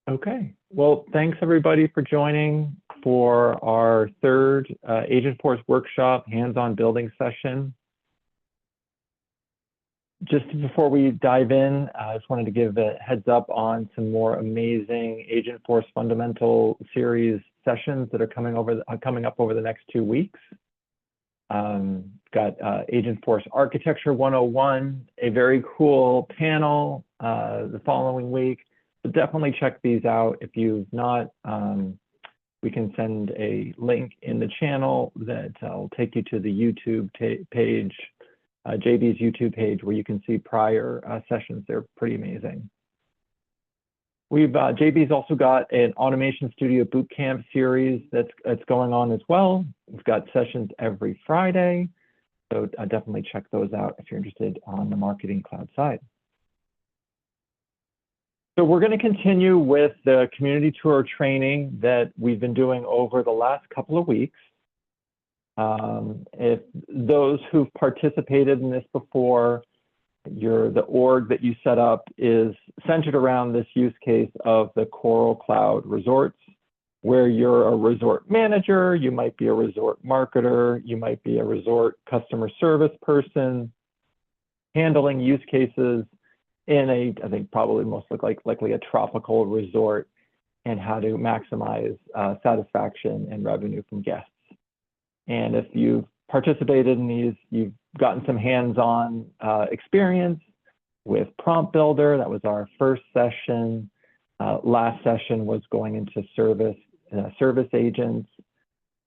Okay, well, thanks everybody for joining for our third Agentforce workshop hands-on building session. Just before we dive in, I just wanted to give a heads up on some more amazing Agentforce fundamental series sessions that are coming up over the next 2 weeks. Got Agentforce Architecture 101, a very cool panel the following week. So definitely check these out. If you've not, we can send a link in the channel that will take you to the YouTube page, JB's YouTube page, where you can see prior sessions. They're pretty amazing. We've JB's also got an Automation Studio Bootcamp series that's going on as well. We've got sessions every Friday, so definitely check those out if you're interested on the Marketing Cloud side. So we're going to continue with the community tour training that we've been doing over the last couple of weeks. If those who've participated in this before, the org that you set up is centered around this use case of the Coral Cloud resorts, where you're a resort manager, you might be a resort marketer, you might be a resort customer service person, handling use cases in I think probably most likely a tropical resort, and how to maximize satisfaction and revenue from guests. And if you've participated in these, you've gotten some hands-on experience with Prompt Builder. That was our first session. Last session was going into service agents.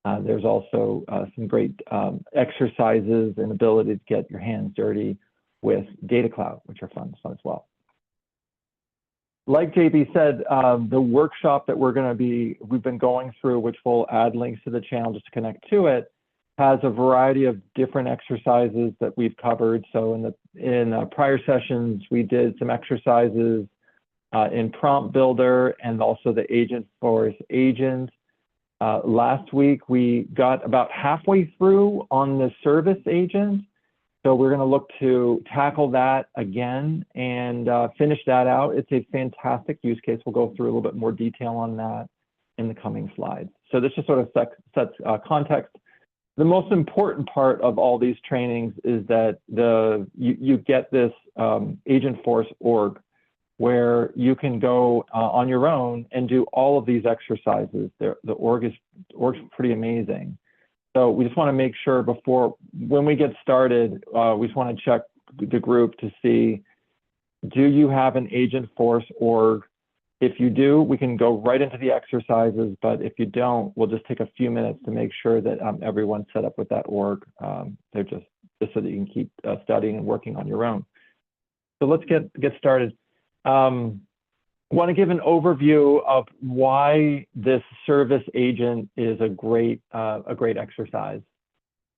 There's also some great exercises and ability to get your hands dirty with Data Cloud, which are fun as well. Like JB said, the workshop that we've been going through, which we'll add links to the channel just to connect to it, has a variety of different exercises that we've covered. So in prior sessions, we did some exercises in Prompt Builder and also the Agentforce agent. Last week, we got about halfway through on the service agent. So we're going to look to tackle that again and finish that out. It's a fantastic use case. We'll go through a little bit more detail on that in the coming slides. So this just sort of sets context. The most important part of all these trainings is that you get this Agentforce org where you can go on your own and do all of these exercises. The org's pretty amazing. So we just want to make sure when we get started, we just want to check the group to see, do you have an Agentforce org? If you do, we can go right into the exercises, but if you don't, we'll just take a few minutes to make sure that everyone's set up with that org. They're just so that you can keep studying and working on your own. So let's get started. Want to give an overview of why this service agent is a great exercise.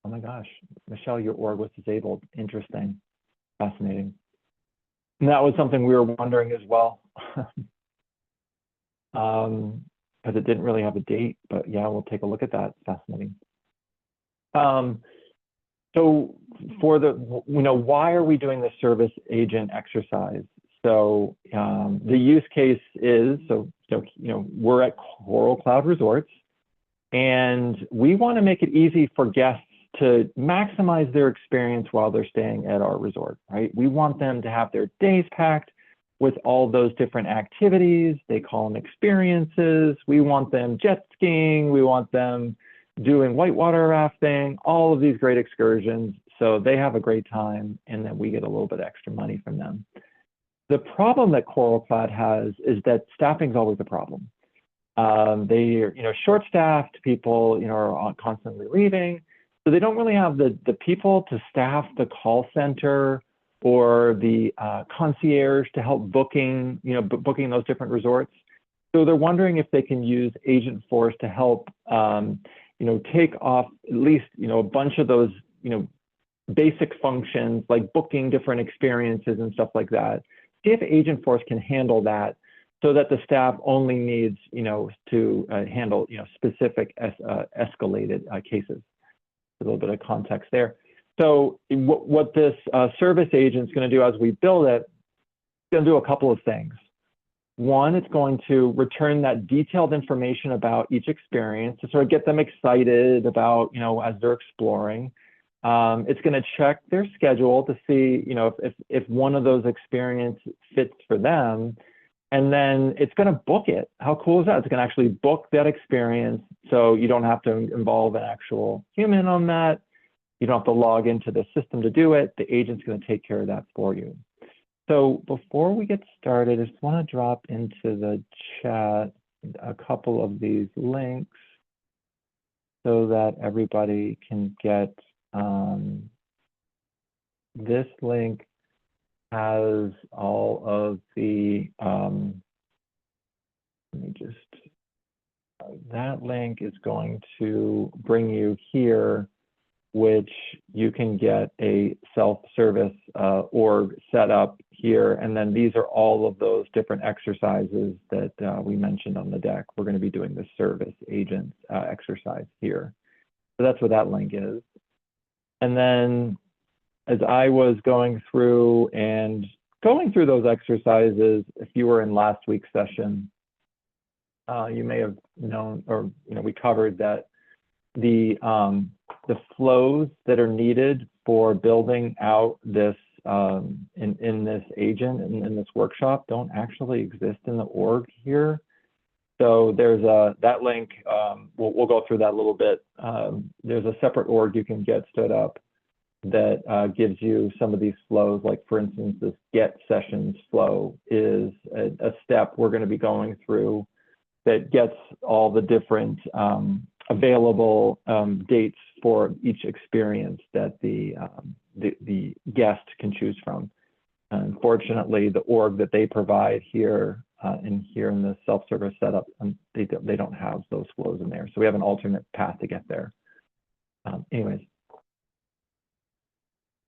Oh my gosh, Michelle, your org was disabled. Interesting, fascinating. And that was something we were wondering as well, because it didn't really have a date. But yeah, we'll take a look at that. Fascinating. So for why are we doing the service agent exercise? So the use case is, we're at Coral Cloud Resorts, and we want to make it easy for guests to maximize their experience while they're staying at our resort, right? We want them to have their days packed with all those different activities. They call them experiences. We want them jet skiing. We want them doing whitewater rafting, all of these great excursions. So they have a great time, and then we get a little bit extra money from them. The problem that Coral Cloud has is that staffing is always a problem. They're short-staffed. People are constantly leaving, so they don't really have the people to staff the call center or the concierge to help booking those different resorts. So they're wondering if they can use Agentforce to help take off at least a bunch of those basic functions like booking different experiences and stuff like that. See if Agentforce can handle that, so that the staff only needs, to handle, specific escalated cases. A little bit of context there. So what this service agent is going to do as we build it, it's going to do a couple of things. One, it's going to return that detailed information about each experience to sort of get them excited about, as they're exploring. It's going to check their schedule to see, if one of those experiences fits for them. And then it's going to book it. How cool is that? It's going to actually book that experience. So you don't have to involve an actual human on that. You don't have to log into the system to do it. The agent's going to take care of that for you. So before we get started, I just want to drop into the chat a couple of these links so that everybody can get, this link has all of the, that link is going to bring you here, which you can get a self-service org set up here. And then these are all of those different exercises that we mentioned on the deck. We're going to be doing the service agents exercise here. So that's what that link is. And then as I was going through those exercises, if you were in last week's session, you may have known, or we covered that the flows that are needed for building out this in this agent and in this workshop don't actually exist in the org here. So there's that link. We'll go through that a little bit. There's a separate org you can get stood up that gives you some of these flows. Like for instance, this get sessions flow is a step we're going to be going through that gets all the different available dates for each experience that the guest can choose from. Unfortunately, the org that they provide here in the self-service setup, they don't have those flows in there. So we have an alternate path to get there. Anyways,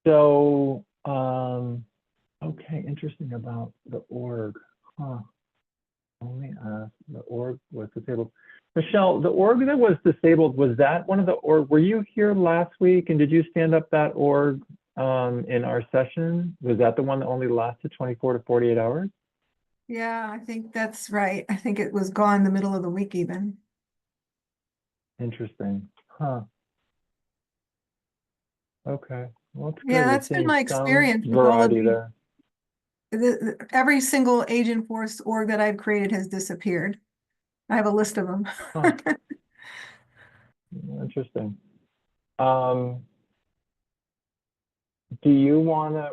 so okay, interesting about the org, huh? Only the org was disabled. Michelle, the org that was disabled, was that one of the org? Were you here last week and did you stand up that org in our session? Was that the one that only lasted 24 to 48 hours? Yeah, I think that's right. I think it was gone the middle of the week even. Interesting. Huh. Okay. Well, it's good. Yeah, that's been my experience with all of these. Every single Agentforce org that I've created has disappeared. I have a list of them. Huh. Interesting.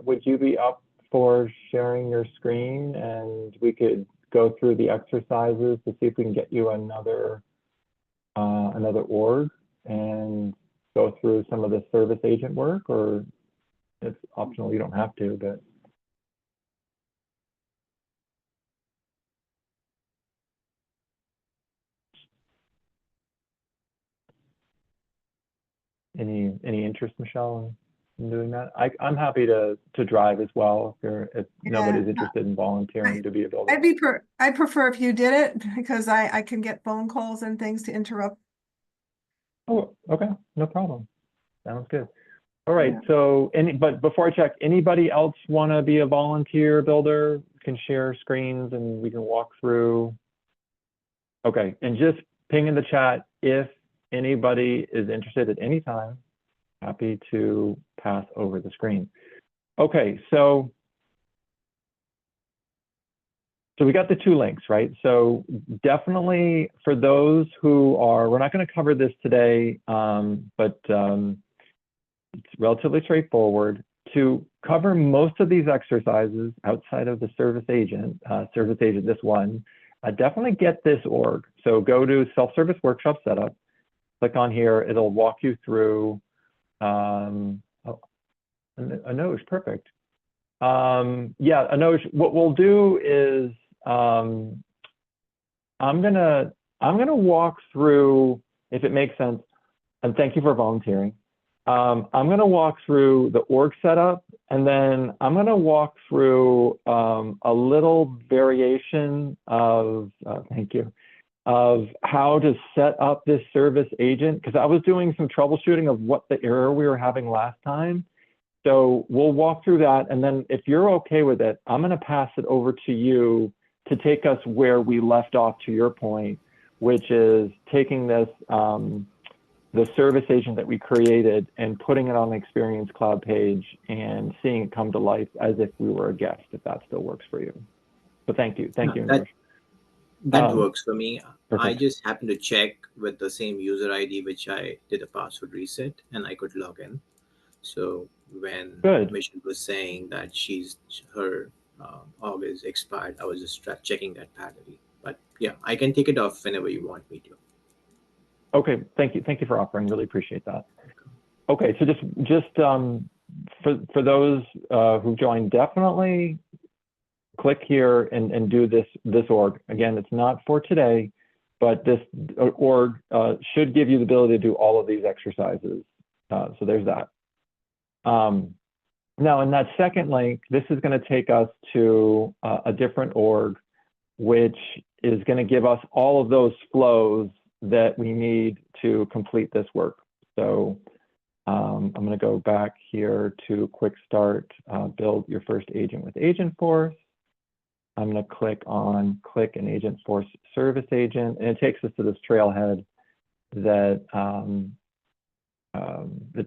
Would you be up for sharing your screen and we could go through the exercises to see if we can get you another org and go through some of the service agent work, or it's optional, you don't have to, but. Any interest, Michelle, in doing that? I'm happy to drive as well if nobody's interested in volunteering to be a builder. I'd prefer if you did it because I can get phone calls and things to interrupt. Oh, okay, no problem. Sounds good. All right, yeah. So but before I check, anybody else want to be a volunteer builder? Can share screens and we can walk through. Okay, and just ping in the chat if anybody is interested at any time. Happy to pass over the screen. Okay, so we got the two links, right? So definitely for those who are, we're not going to cover this today, but it's relatively straightforward. To cover most of these exercises outside of the service agent, this one, definitely get this org. So go to self-service workshop setup, click on here, it'll walk you through, Anoj, perfect. Yeah, Anoj, what we'll do is I'm gonna walk through, if it makes sense, and thank you for volunteering. I'm gonna walk through the org setup, and then I'm gonna walk through a little variation of, thank you, of how to set up this service agent, because I was doing some troubleshooting of what the error we were having last time. So we'll walk through that, and then if you're okay with it, I'm going to pass it over to you to take us where we left off, to your point, which is taking this, the service agent that we created and putting it on the Experience Cloud page and seeing it come to life as if we were a guest, if that still works for you. But thank you. Thank you. That works for me. Perfect. I just happened to check with the same user ID, which I did a password reset, and I could log in. So when Michelle was saying that her org is expired, I was just checking that parallelly. But yeah, I can take it off whenever you want me to. Okay, thank you. Thank you for offering. Really appreciate that. Okay, so just for those who joined, definitely click here and do this org. Again, it's not for today, but this org should give you the ability to do all of these exercises. So there's that. Now in that second link, this is going to take us to a different org, which is going to give us all of those flows that we need to complete this work. So I'm going to go back here to quick start, build your first agent with Agentforce. I'm going to click an Agentforce service agent, and it takes us to this trailhead that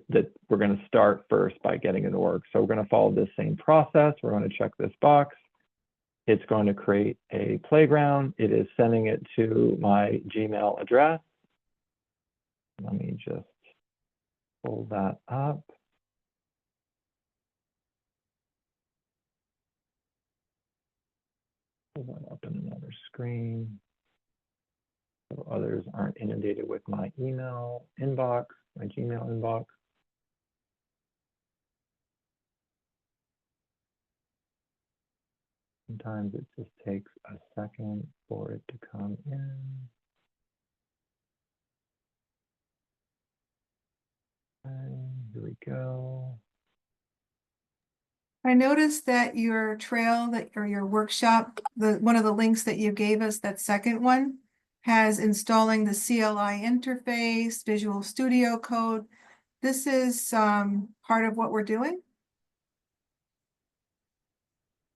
that we're going to start first by getting an org. So we're going to follow this same process. We're going to check this box. It's going to create a playground. It is sending it to my Gmail address. Let me just pull that up. Pull that up in another screen so others aren't inundated with my email inbox, my Gmail inbox. Sometimes it just takes a second for it to come in. Okay, here we go. I noticed that your trail or your workshop, one of the links that you gave us, that second one, has installing the CLI interface, Visual Studio Code. This is part of what we're doing?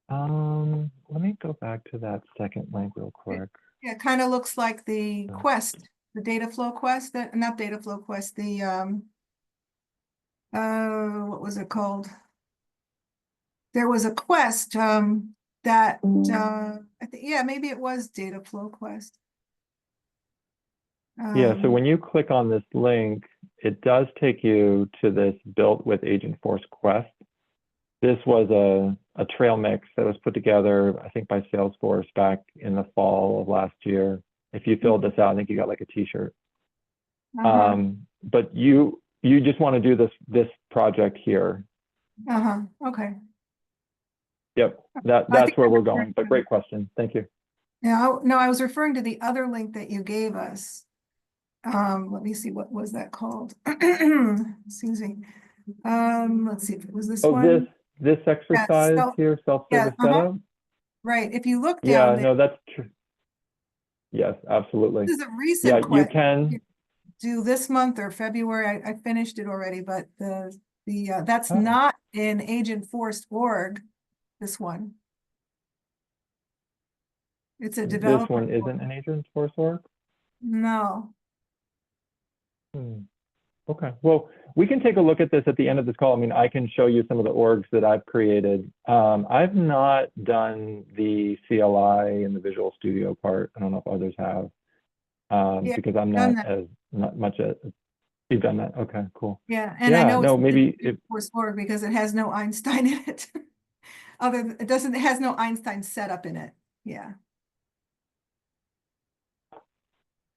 Let me go back to that second link real quick. It kind of looks like the quest, the data flow quest, not data flow quest, the what was it called? There was a quest that I think, yeah, maybe it was data flow quest. Yeah, so when you click on this link, it does take you to this built with Agentforce quest. This was a trail mix that was put together, I think, by Salesforce back in the fall of last year. If you filled this out, I think you got like a t-shirt. But you just want to do this project here. Okay. Yep, that's where we're going, but great question. Thank you. Yeah, no, I was referring to the other link that you gave us. Let me see, what was that called? Excuse me. Let's see if it was this one. This exercise here, self-service setup. Right. If you look down there, no, that's true. Yes, absolutely. This is a recent question. You can do this month or February. I finished it already, but that's not in Agentforce org. This one. It's a developer. This one isn't an Agentforce org? No. Okay, well, we can take a look at this at the end of this call. I mean, I can show you some of the orgs that I've created. I've not done the CLI and the Visual Studio part. I don't know if others have, because I'm not much as you've done that. Okay, cool. Yeah, and I know no, maybe org because it has no Einstein in it. It has no Einstein setup in it. Yeah.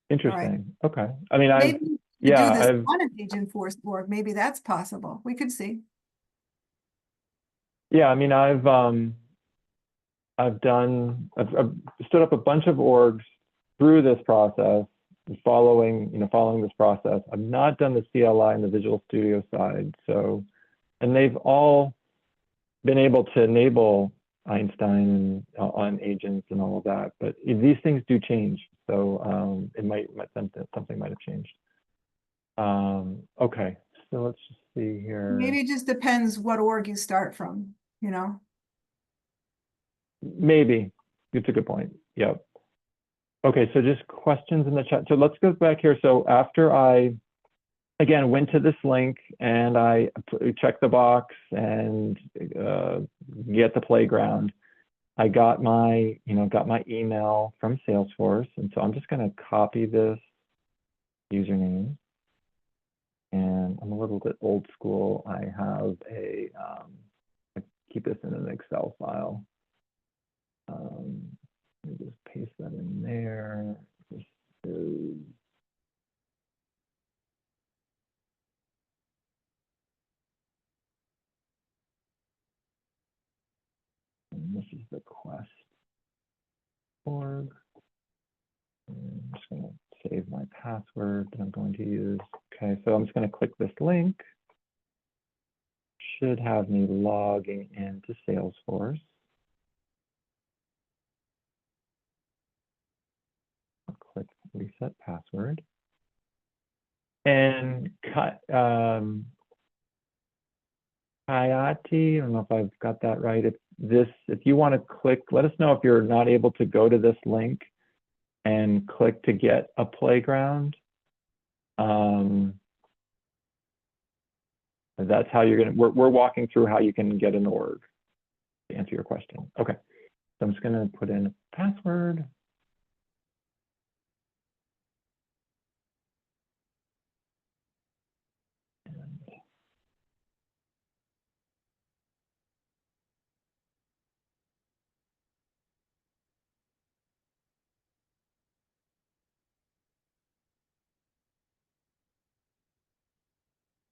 Interesting. Right. Okay. I mean, I've do this on an Agentforce org. Maybe that's possible. We could see. Yeah, I mean, I've stood up a bunch of orgs through this process, following this process. I've not done the CLI and the Visual Studio side. So, and they've all been able to enable Einstein on agents and all of that, but these things do change. So it might something might have changed. Okay, so let's just see here. Maybe it just depends what org you start from, Maybe. it's a good point. Yep. Okay, so just questions in the chat. So let's go back here. So after I, again, went to this link and I checked the box and get the playground, I got my, got my email from Salesforce. And so I'm just going to copy this username. And I'm a little bit old school. I have I keep this in an Excel file. Let me just paste that in there. This is the quest org. I'm just going to save my password that I'm going to use. Okay, so I'm just going to click this link. Should have me logging into Salesforce. I'll click reset password. And Kayati, I don't know if I've got that right. If you want to click, let us know if you're not able to go to this link and click to get a playground. That's how you're gonna, we're walking through how you can get an org to answer your question. Okay, so I'm just gonna put in a password.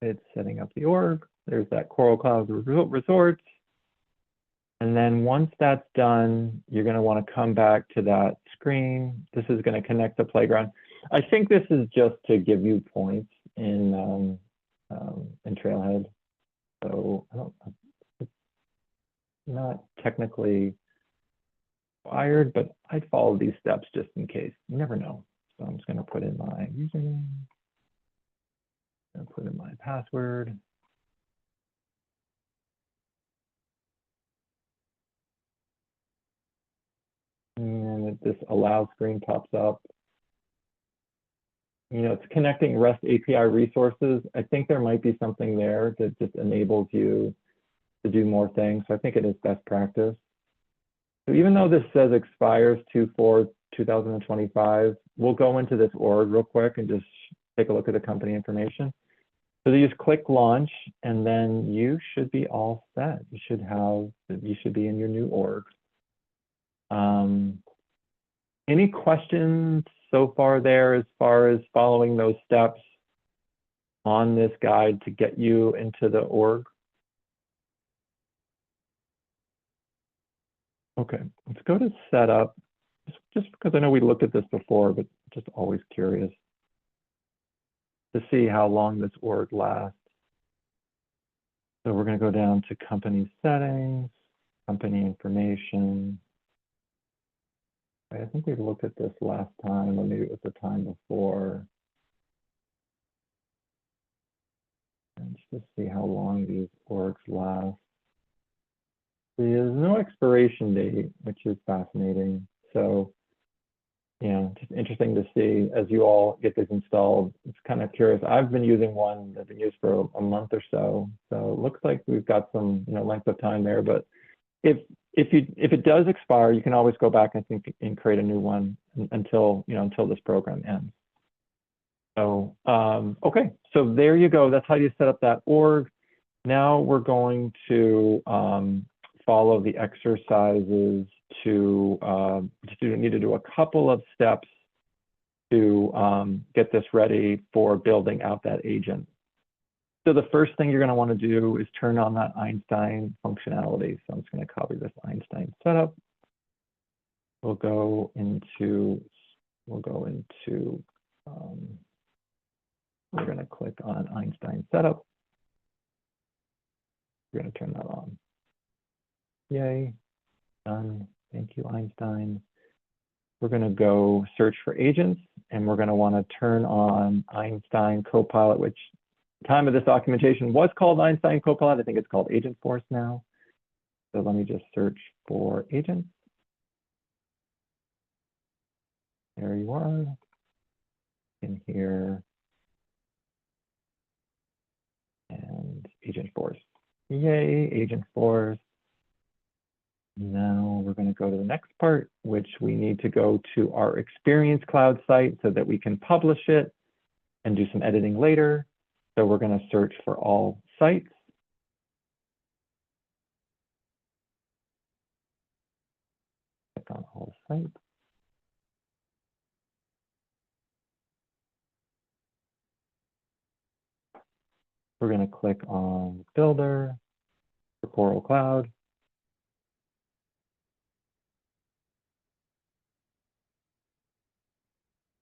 It's setting up the org. There's that Coral Cloud Resorts. And then once that's done, you're going to want to come back to that screen. This is going to connect the playground. I think this is just to give you points in Trailhead. So it's not technically required, but I'd follow these steps just in case. You never know. So I'm just going to put in my username. And put in my password. And this allow screen pops up. It's connecting REST API resources. I think there might be something there that just enables you to do more things. So I think it is best practice. So even though this says expires 2/4/2025, we'll go into this org real quick and just take a look at the company information. So you just click launch, and then you should be all set. You should be in your new org. Any questions so far there as far as following those steps on this guide to get you into the org? Okay, let's go to setup. Just because I know we looked at this before, but just always curious to see how long this org lasts. So we're going to go down to company settings, company information. I think we looked at this last time, or maybe it was the time before. And just see how long these orgs last. There's no expiration date, which is fascinating. So, just interesting to see as you all get this installed. It's kind of curious. I've been using one that's been used for a month or so. So it looks like we've got some, length of time there. But if it does expire, you can always go back, I think, and create a new one until this program ends. So okay, so there you go. That's how you set up that org. Now we're going to follow the exercises to need to do a couple of steps to get this ready for building out that agent. So the first thing you're going to want to do is turn on that Einstein functionality. So I'm just going to copy this Einstein setup. We're going to click on Einstein setup. We're going to turn that on. Yay, done. Thank you, Einstein. We're going to go search for agents, and we're going to want to turn on Einstein Copilot, which time of this documentation was called Einstein Copilot. I think it's called Agentforce now. So let me just search for agents. there you are in here. And Agentforce. Yay, Agentforce. Now we're going to go to the next part, which we need to go to our Experience Cloud site so that we can publish it and do some editing later. So we're going to search for all sites. Click on all sites. We're going to click on Builder for Coral Cloud.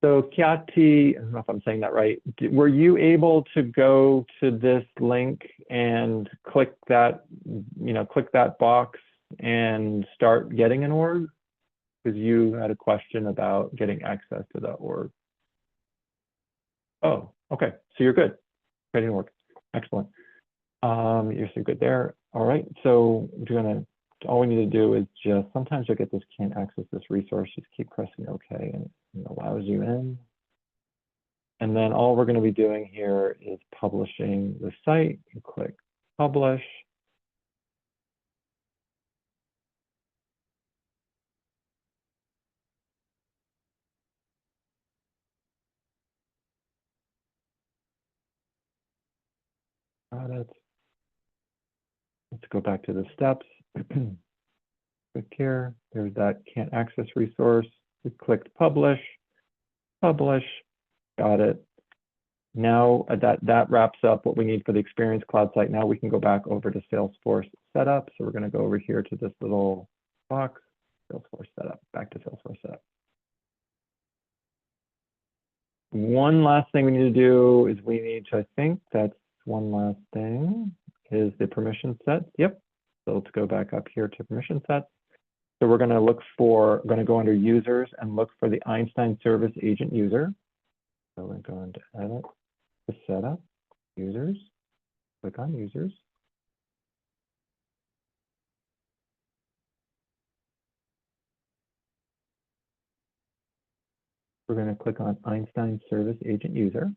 So Kiati, I don't know if I'm saying that right. Were you able to go to this link and click that, click that box and start getting an org? Because you had a question about getting access to the org. Oh, okay. So you're good. Creating an org. Excellent. You're so good there. All right. So all we need to do is just, sometimes you'll get this can't access this resource. Just keep pressing OK and it allows you in. And then all we're going to be doing here is publishing the site. You click publish. Got it. Let's go back to the steps. Click here. There's that can't access resource. We clicked publish. Publish. Got it. Now that wraps up what we need for the Experience Cloud site. Now we can go back over to Salesforce Setup. So we're going to go over here to this little box, Salesforce Setup, back to Salesforce Setup. One last thing we need to do is we need to, I think that's one last thing, is the permission set. Yep. So let's go back up here to permission sets. So we're going to go under users and look for the Einstein Service Agent user. So we're going to edit the setup, users, click on users. We're going to click on Einstein Service Agent user.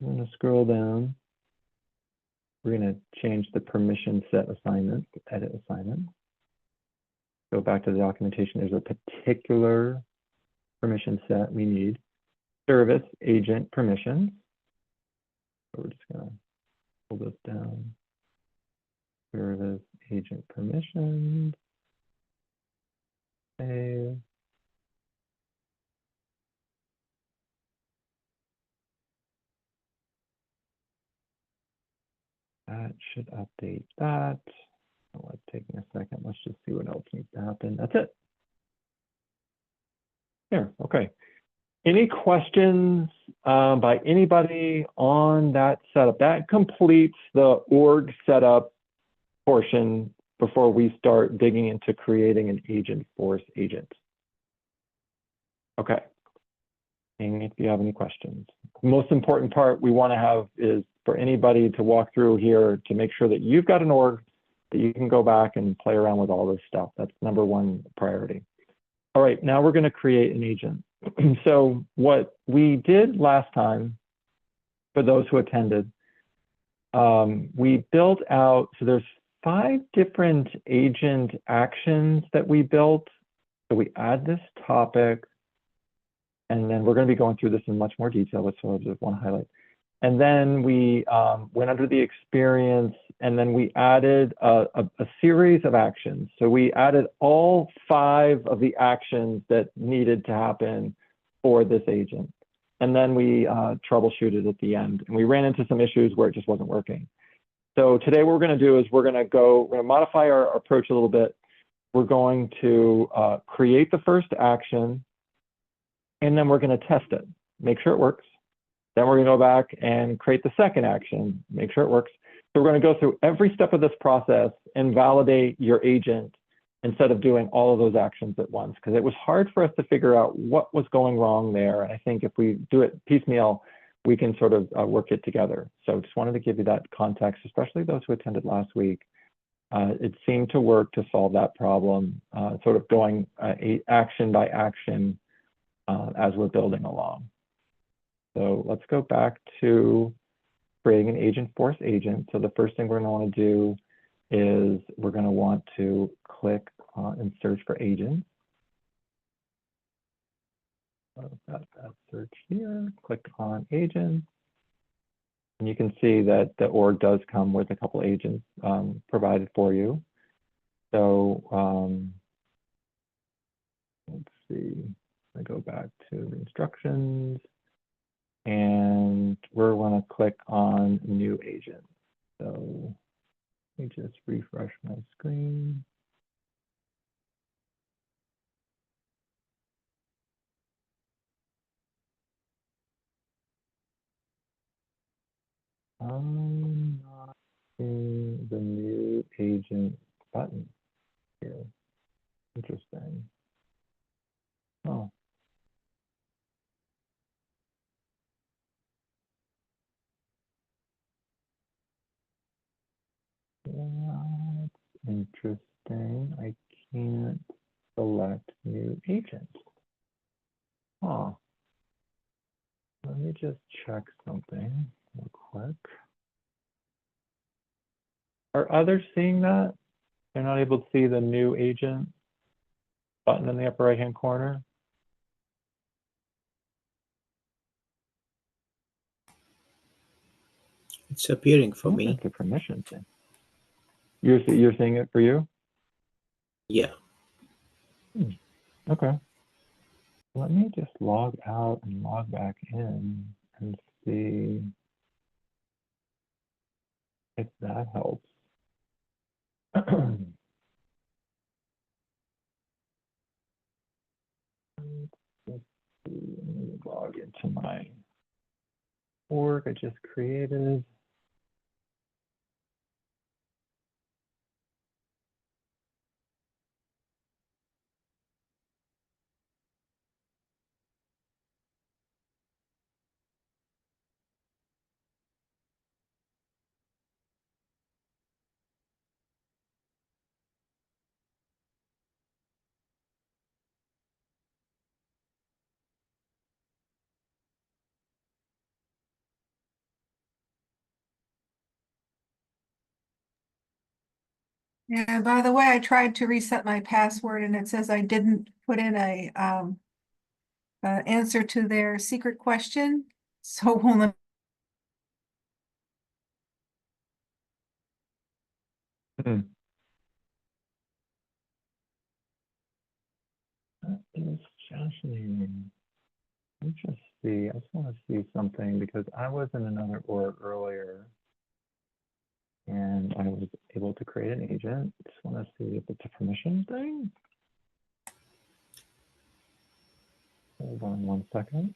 I'm going to scroll down. We're going to change the permission set assignment, edit assignment. Go back to the documentation. There's a particular permission set we need. Service agent permissions. So we're just going to pull this down. Service agent permissions. Save. That should update that. Oh, it's taking a second. Let's just see what else needs to happen. That's it. There, okay. Any questions by anybody on that setup? That completes the org setup portion before we start digging into creating an Agentforce agent. Okay. And if you have any questions. The most important part we want to have is for anybody to walk through here to make sure that you've got an org that you can go back and play around with all this stuff. That's #1 priority. All right, now we're going to create an agent. So what we did last time, for those who attended, we built out, so there's 5 different agent actions that we built. So we add this topic, and then we're going to be going through this in much more detail, but so I just want to highlight. And then we went under the experience, and then we added a series of actions. So we added all 5 of the actions that needed to happen for this agent. And then we troubleshooted at the end. And we ran into some issues where it just wasn't working. So today what we're going to do is we're going to modify our approach a little bit. We're going to create the first action, and then we're going to test it, make sure it works. Then we're going to go back and create the second action, make sure it works. So we're going to go through every step of this process and validate your agent instead of doing all of those actions at once, because it was hard for us to figure out what was going wrong there. And I think if we do it piecemeal, we can sort of work it together. So just wanted to give you that context, especially those who attended last week. It seemed to work to solve that problem, sort of going action by action as we're building along. So let's go back to creating an Agentforce agent. So the first thing we're going to want to do is we're going to want to click and search for agents. So got that search here, click on agents. And you can see that the org does come with a couple agents provided for you. So let's see, I go back to the instructions and we're going to click on new agent. So let me just refresh my screen. I'm not seeing the new agent button here. Interesting. Oh. That's interesting. I can't select new agent. Huh. Let me just check something real quick. Are others seeing that? They're not able to see the new agent button in the upper right-hand corner? It's appearing for me. It's a permission thing. You're seeing it for you? Yeah. Okay. Let me just log out and log back in and see if that helps. Let's see, let me log into my org I just created. Yeah, by the way, I tried to reset my password and it says I didn't put in a answer to their secret question. So won't let Hmm. That is fascinating. Let me just see. I just want to see something because I was in another org earlier and I was able to create an agent. Just want to see if it's a permission thing. Hold on one second.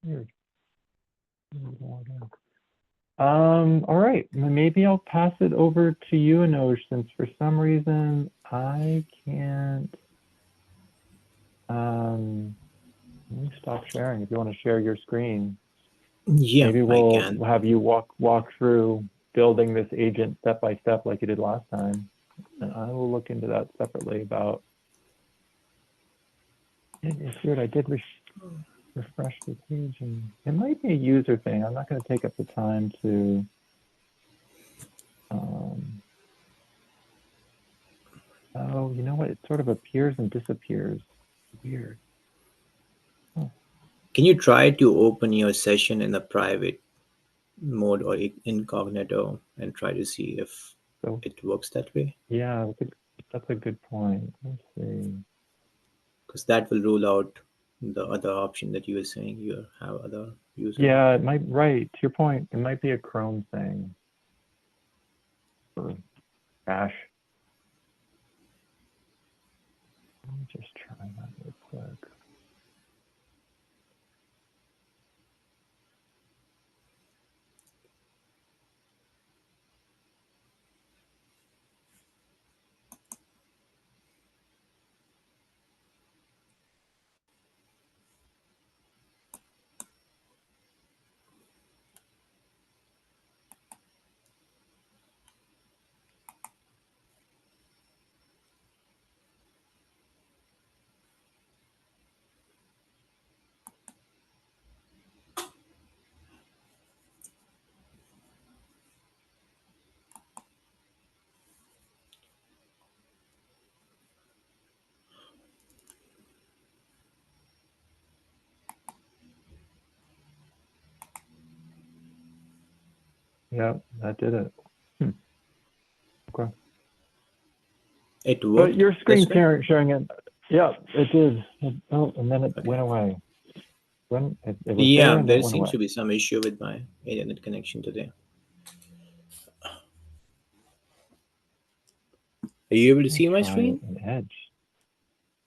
Weird. All right, maybe I'll pass it over to you, Anoj, since for some reason I can't. Let me stop sharing if you want to share your screen. Yeah, Maybe I we'll can. have you walk through building this agent step by step like you did last time. And I will look into that separately about. It's weird, I did refresh the page and it might be a user thing. I'm not going to take up the time to oh, you know what? It sort of appears and disappears. Weird. Huh. Can you try to open your session in a private mode or incognito and try to see if So it works that way? yeah, that's a good point. Let's see. Because that will rule out the other option that you were saying you have other user. Yeah, it might, right. To your point, it might be a Chrome thing. Or Bash. Let me just try that real quick. quick. Yeah, that did it. Okay. It worked. But your screen sharing it. Yeah, it did. Oh, and then it went away. When it was there and then there it went seems away. to be some issue with my internet connection today. Are you able to see my screen? An Edge.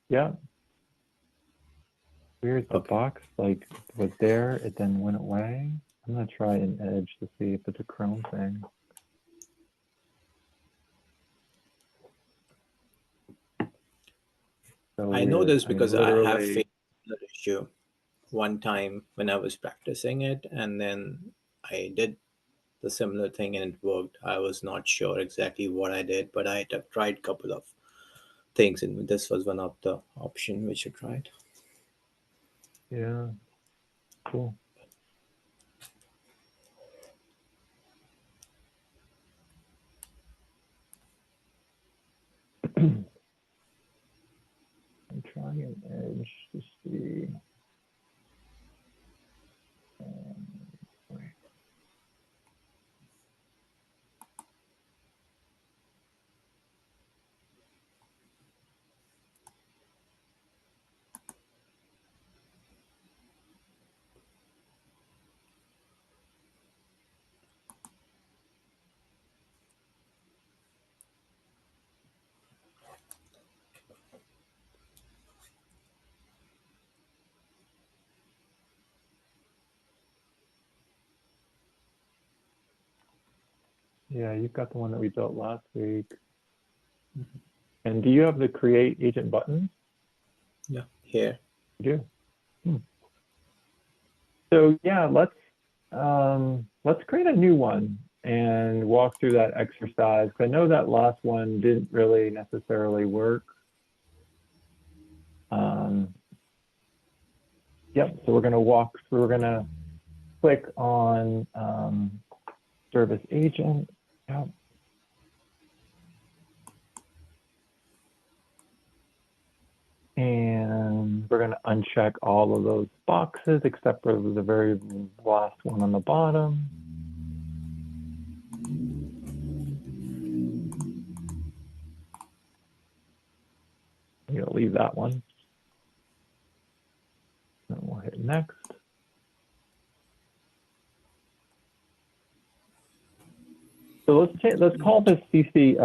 Yeah. Weird. The box like was there, it then went away. I'm gonna try an Edge to see if it's a Chrome thing. So I know weird. this because I have literally. faced that issue one time when I was practicing it, and then I did the similar thing and it worked. I was not sure exactly what I did, but I had tried a couple of things, and this was one of the option which I tried. Yeah. Cool. I'm trying an Edge to see. Wait. Yeah, you've got the one that we built last week. And do you have the create agent button? Yeah, here. You do. So yeah, let's create a new one and walk through that exercise. I know that last one didn't really necessarily work. Yep. So we're gonna click on service agent. Yep. And we're going to uncheck all of those boxes except for the very last one on the bottom. I'm going to leave that one. Then we'll hit next. So let's call this CC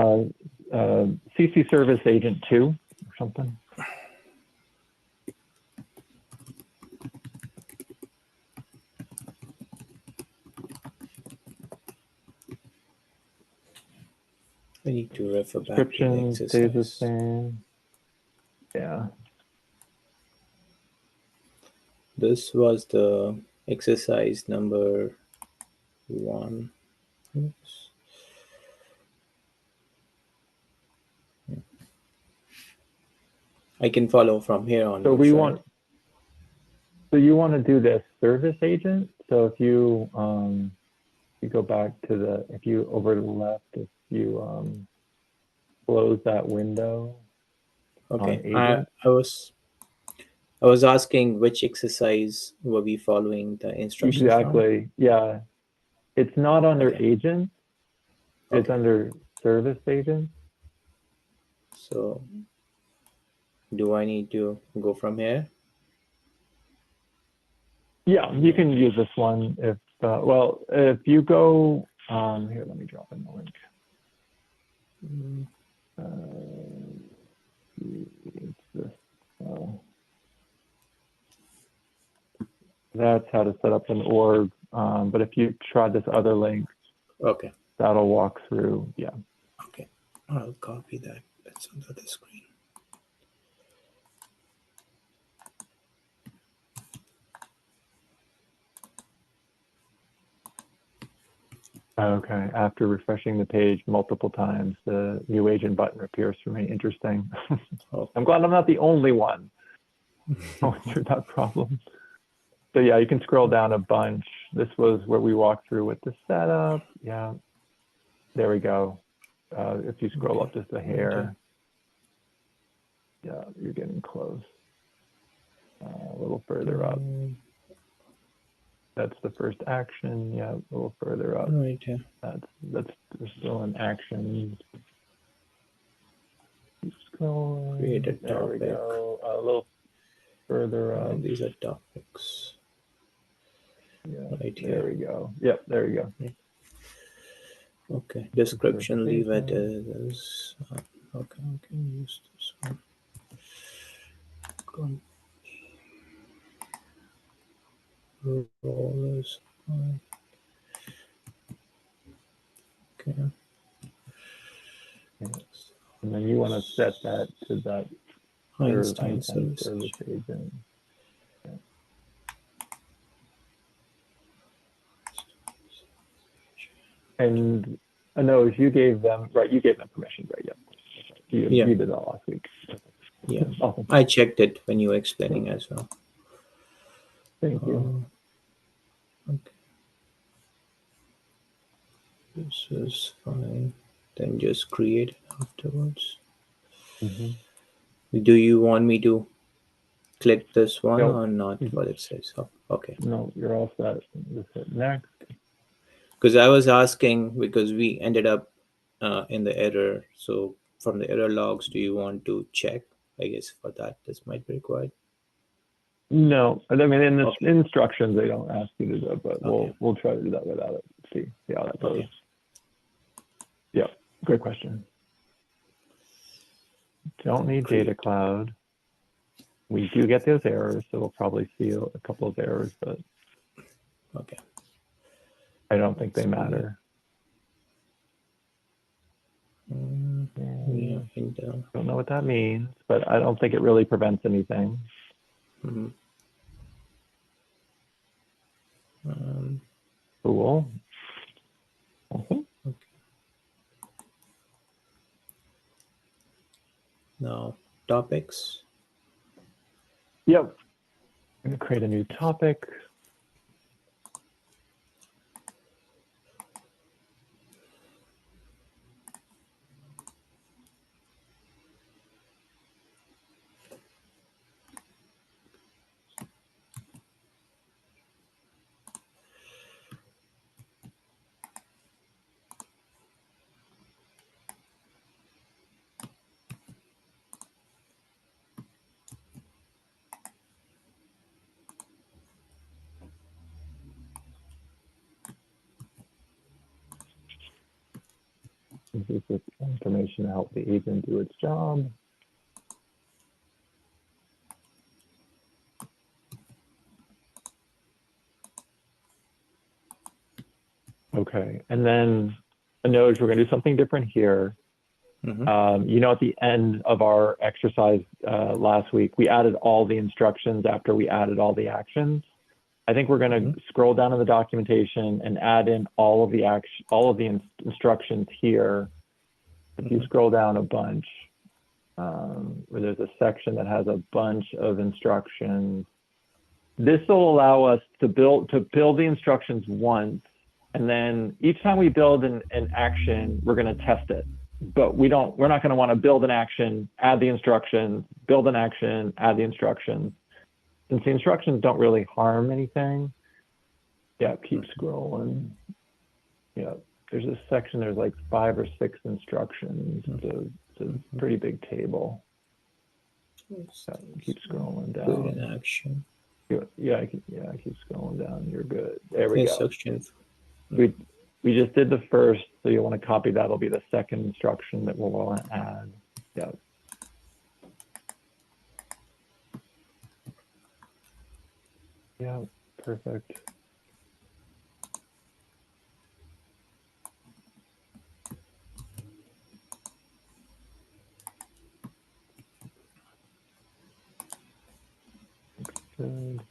Service Agent 2 or something. I need to refer back to the Description stays the exercise. same. Yeah. This was the exercise number 1. Oops. I can follow from here on. So you want to do this service agent. So if you go back to if you over to the left, if you close that window. Okay. I was asking which exercise were we following the instructions Exactly. from? Yeah. It's not under agents. It's under service agents. So do I need to go from here? Yeah, you can use this one if, if you go, here, let me drop in the link. It's this, That's how to set up an org. But if you try this other link, Okay. that'll walk through. Yeah. Okay. I'll copy that. That's on the other screen. Okay. After refreshing the page multiple times, the new agent button appears for me. Interesting. Oh. I'm glad I'm not the only one going through that problem. So yeah, you can scroll down a bunch. This was where we walked through with the setup. Yeah. There we go. If you scroll up just a hair. Yeah, you're getting close. A little further up. That's the first action. Yeah, a little further up. Right. Yeah. That's still an action. Keep scrolling. Create a There we topic. go. A little further up. These are topics. Yeah, Right there here. we go. Yep, there we go. Okay. Description, leave it as. Okay, I can use this one. Role is fine. Okay. And then you want to set that to that Einstein Einstein service. service agent. Yeah. And Anoj, you gave them, right, you gave them permission, right? Yeah. You did that last week. Yeah. Awesome. I checked it when you were explaining as well. Thank you. Okay. This is fine. Then just create it afterwards. Do you want me to click this one or not? What it says? Oh, okay. No, you're all set. Just hit next. Because I was asking because we ended up in the error. So from the error logs, do you want to check? I guess for that, this might be required. No, I mean in the instructions they don't ask you to do it, but Okay. we'll try to do that without it. See how that goes. Okay. Yeah, great question. Don't need data cloud. We do get those errors, so we'll probably see a couple of errors, but okay. I don't think they matter. Yeah, don't know what that means, but I don't think it really prevents anything. Cool. Okay. Now, topics. Yep. I'm going to create a new topic. This is information to help the agent do its job. Okay, and then Anoj, we're going to do something different here. You know, at the end of our exercise last week, we added all the instructions after we added all the actions. I think we're going to scroll down in the documentation and add in all of the instructions here. If you scroll down a bunch, where there's a section that has a bunch of instructions, this will allow us to build the instructions once, and then each time we build an action, we're going to test it. But we're not going to want to build an action, add the instructions, build an action, add the instructions. Since the instructions don't really harm anything. Yeah, keep scrolling. Yeah, there's a section, there's like 5 or 6 instructions. It's a pretty big table. So keep scrolling down. Build an action. Yeah, keep scrolling down. You're good. There we go. Section. We just did the first, so you want to copy that. Will be the second instruction that we'll want to add. Yeah. Yeah, perfect. Good.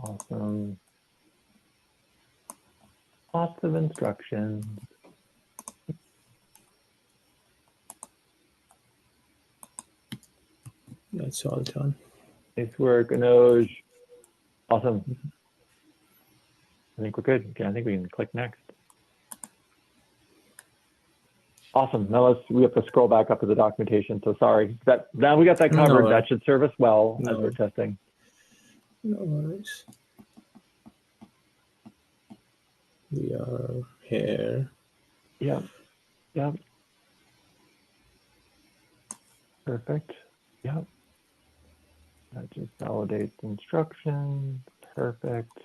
Awesome. Lots of instructions. That's all done. Nice work, Anuj. Awesome. I think we're good. Okay, I think we can click next. Awesome. Now we have to scroll back up to the documentation. So sorry. Now we got that covered. No, that should serve us well as no. we're testing. No worries. We are here. Yep. Yep. Perfect. Yep. That just validates instructions. Perfect.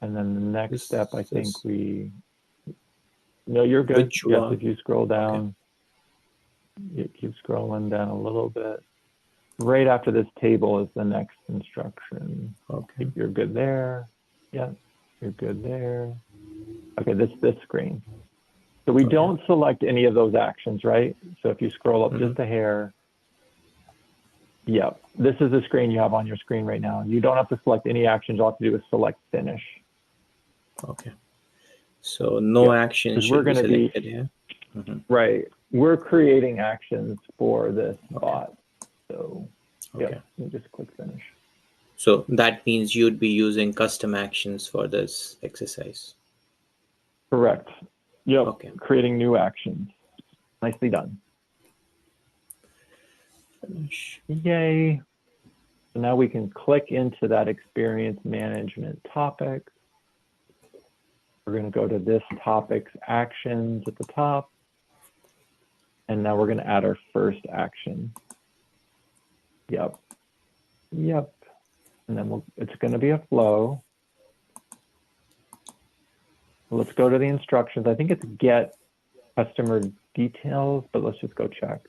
And then the next step, I think no, you're good. Which Yes, one? if you scroll down, you keep scrolling down a little bit. Right after this table is the next instruction. Okay. You're good there. Yeah, you're good there. Okay, this screen. So we don't select any of those actions, right? So if you scroll up just a hair, yep, this is the screen you have on your screen right now. You don't have to select any actions. All you have to do is select finish. Okay. So no action should be selected here. Right. We're creating actions for this bot. So yeah, you just click finish. So that means you'd be using custom actions for this exercise. Correct. Yep. Okay. Creating new actions. Nicely done. Finish. Yay. So now we can click into that experience management topic. We're going to go to this topic's actions at the top. And now we're going to add our first action. Yep. Yep. And then it's going to be a flow. Let's go to the instructions. I think it's get customer details, but let's just go check.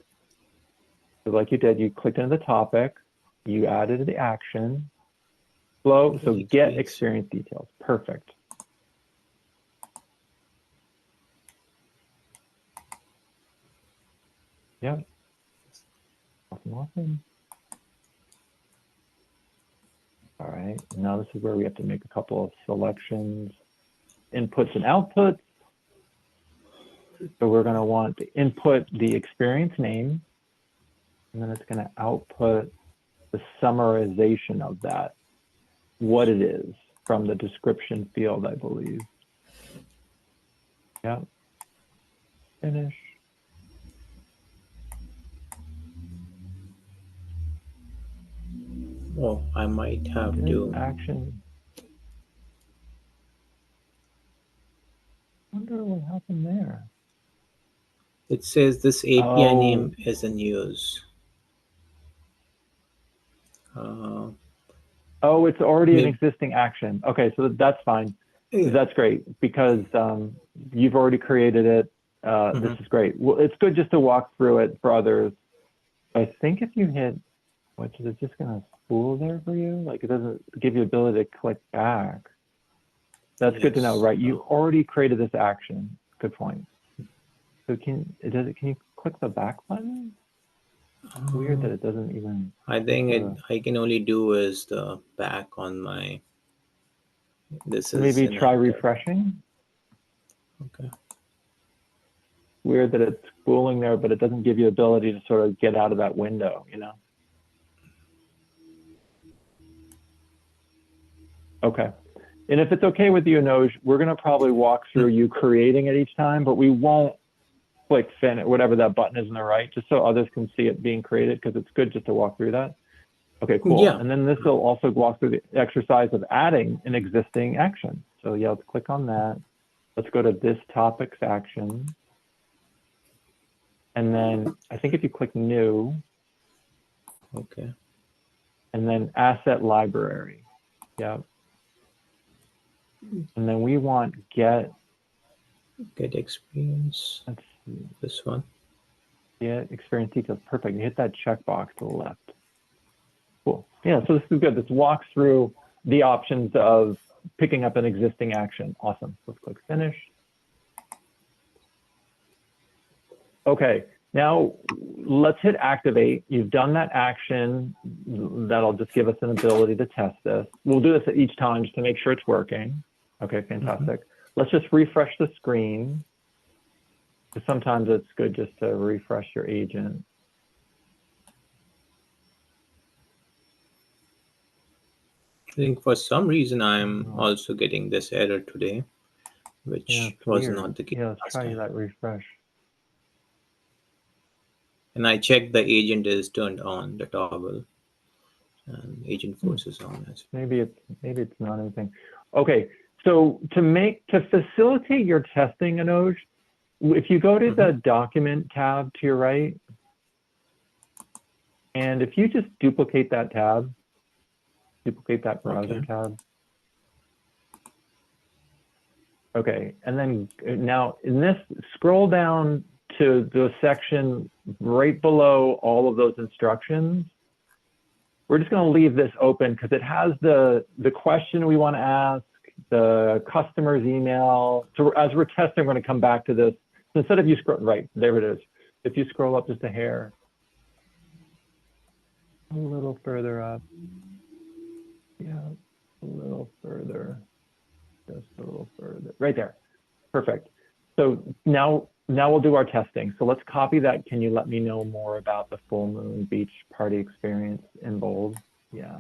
So like you did, you clicked into the topic, you added the action, flow, so get experience details. Perfect. Yeah. Awesome. All right, now this is where we have to make a couple of selections, inputs and outputs. So we're going to want to input the experience name, and then it's going to output the summarization of that, what it is from the description field, I believe. Yeah. Finish. Oh, I might have to. Action. I wonder what happened there. It says this API name is in use. It's already an existing action. Okay, so that's fine. Yeah. That's great because you've already created it. This is great. Well, it's good just to walk through it for others. I think if you hit, which is it just going to spool there for you? Like it doesn't give you the ability to click back. That's good to know, right? You already created this action. Good point. So can you click the back button? Weird that it doesn't even. I think I can only do is the back on my. This is maybe try refreshing. Okay. Weird that it's spooling there, but it doesn't give you ability to sort of get out of that window, you know? Okay. And if it's okay with you, Anuj, we're going to probably walk through you creating it each time, but we won't click finish, whatever that button is on the right, just so others can see it being created, because it's good just to walk through that. Okay, cool. Yeah. And then this will also walk through the exercise of adding an existing action. So yeah, let's click on that. Let's go to this topic's action. And then I think if you click new, Okay. and then asset library. Yeah. And then we want get experience. Let's see. This one. Get experience details. Perfect. You hit that checkbox to the left. Cool. Yeah, so this is good. This walks through the options of picking up an existing action. Awesome. Let's click finish. Okay, now let's hit activate. You've done that action. That'll just give us an ability to test this. We'll do this at each time just to make sure it's working. Okay, fantastic. Let's just refresh the screen. Sometimes it's good just to refresh your agent. I think for some reason I'm also getting this error today, which was not the case. Yeah, let's try that refresh. And I checked the agent is turned on, the toggle, and Agentforce is on as well. Maybe it's not anything. Okay, so to facilitate your testing, Anuj, if you go to the document tab to your right, and if you just duplicate that tab, duplicate that browser tab. Okay, and then now in this, scroll down to the section right below all of those instructions. We're just going to leave this open because it has the question we want to ask, the customer's email. So as we're testing, we're going to come back to this. So instead of you scroll, right, there it is. If you scroll up just a hair, a little further up. Yeah, a little further, just a little further, right there. Perfect. So now we'll do our testing. So let's copy that. Can you let me know more about the full moon beach party experience in bold? Yeah,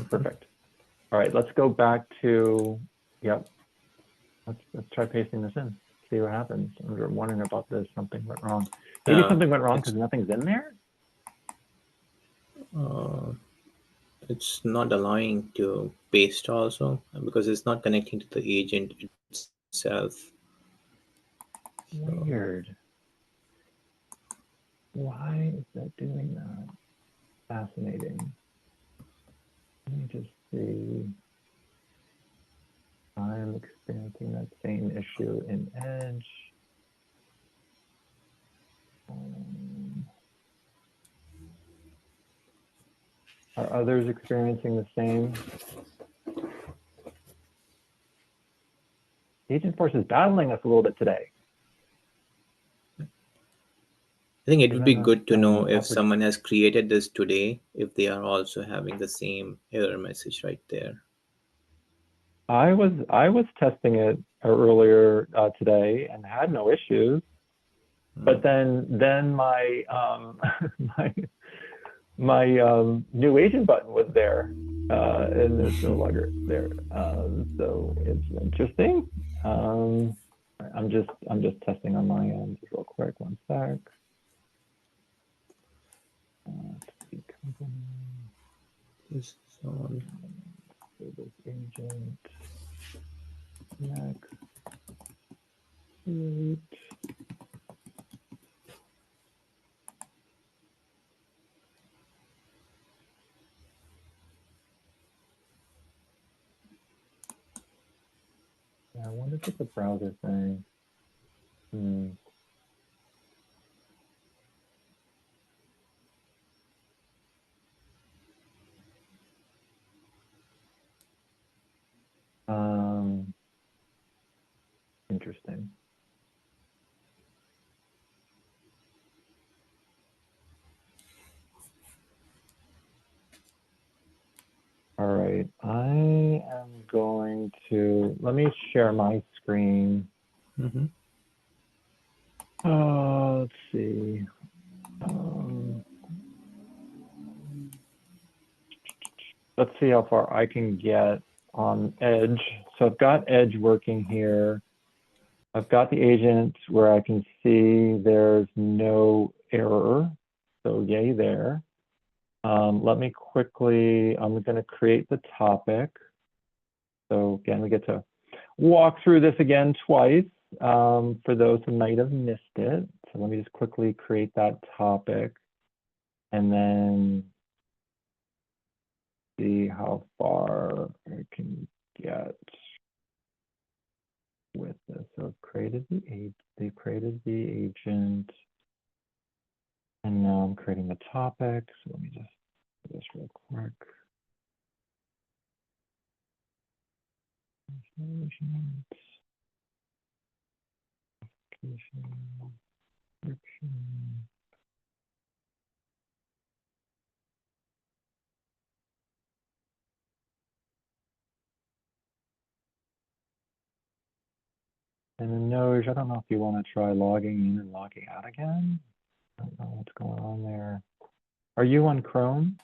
perfect. All right, let's go back to, yep. Let's try pasting this in, see what happens. I'm wondering about this, something went wrong. Maybe something went wrong because nothing's in there? It's not allowing to paste also because it's not connecting to the agent itself. Weird. Why is that doing that? Fascinating. Let me just see. I'm experiencing that same issue in Edge. Are others experiencing the same? Agentforce is battling us a little bit today. I think it would be good to know if someone has created this today, if they are also having the same error message right there. I was testing it earlier today and had no issues, but then my my new agent button was there, and it's no longer there. So it's interesting. I'm just testing on my end just real quick. One sec. This is on. This agent. Next. Create. Yeah, I wonder if it's a browser thing. Interesting. All right, I am going to, let me share my screen. Let's see. Let's see how far I can get on Edge. So I've got Edge working here. I've got the agent where I can see there's no error. So yay there. Let me quickly, I'm going to create the topic. So again, we get to walk through this again twice for those who might have missed it. so let me just quickly create that topic and then see how far I can get with this. So I've created they created the agent, and now I'm creating the topic. So let me just do this real quick. And then Noj, I don't know if you want to try logging in and logging out again. I don't know what's going on there. Are you on Chrome?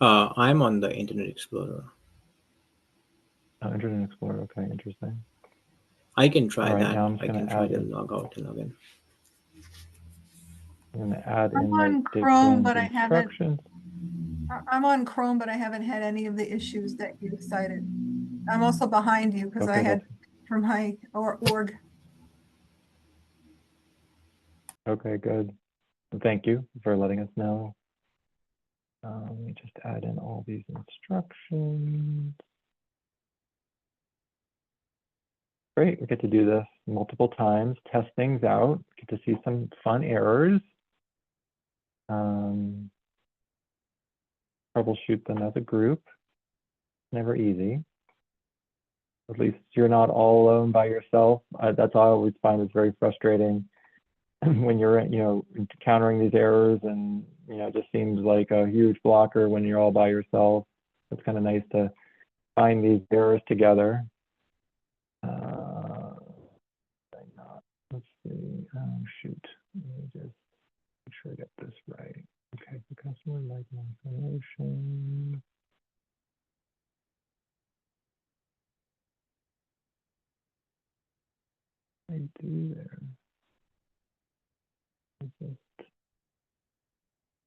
I'm on the Internet Explorer. Oh, Internet Explorer. Okay, interesting. I can try All right, that. now I'm I can going to try add to in. log out and log in. I'm going to add I'm in the on Chrome, different but I haven't. instructions. I'm on Chrome, but I haven't had any of the issues that you cited. I'm also behind you because I Okay, had that's from my org. okay. Good. Thank you for letting us know. Let me just add in all these instructions. Great, we get to do this multiple times, test things out, get to see some fun errors, troubleshoot them as a group. Never easy. At least you're not all alone by yourself. That's what I always find is very frustrating when you're, encountering these errors, and it just seems like a huge blocker when you're all by yourself. It's kind of nice to find these errors together. Let's see. Oh shoot. Let me just make sure I get this right. Okay, the customer like my information. I do there. I just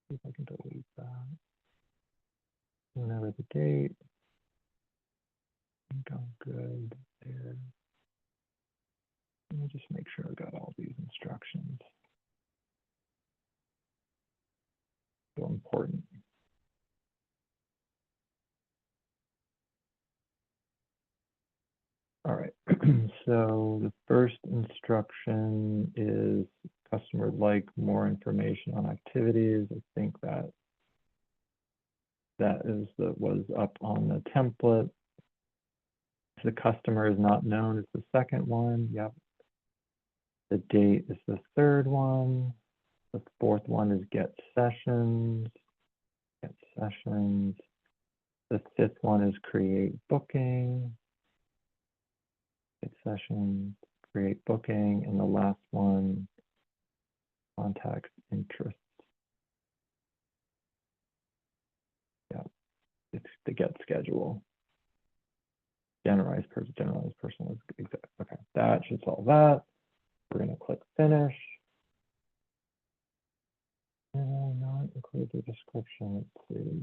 see if I can delete that. Whenever the date. I think I'm good there. Let me just make sure I got all these instructions. So important. All right, so the first instruction is customer like more information on activities. I think that was up on the template. The customer is not known is the second one. Yep. The date is the third one. The fourth one is get sessions. Get sessions. The fifth one is create booking. Get sessions, create booking, and the last one, contact interest. Yeah, it's the get schedule. Generalized personal. Okay, that should solve that. We're gonna click finish. And not include the description. Let's see.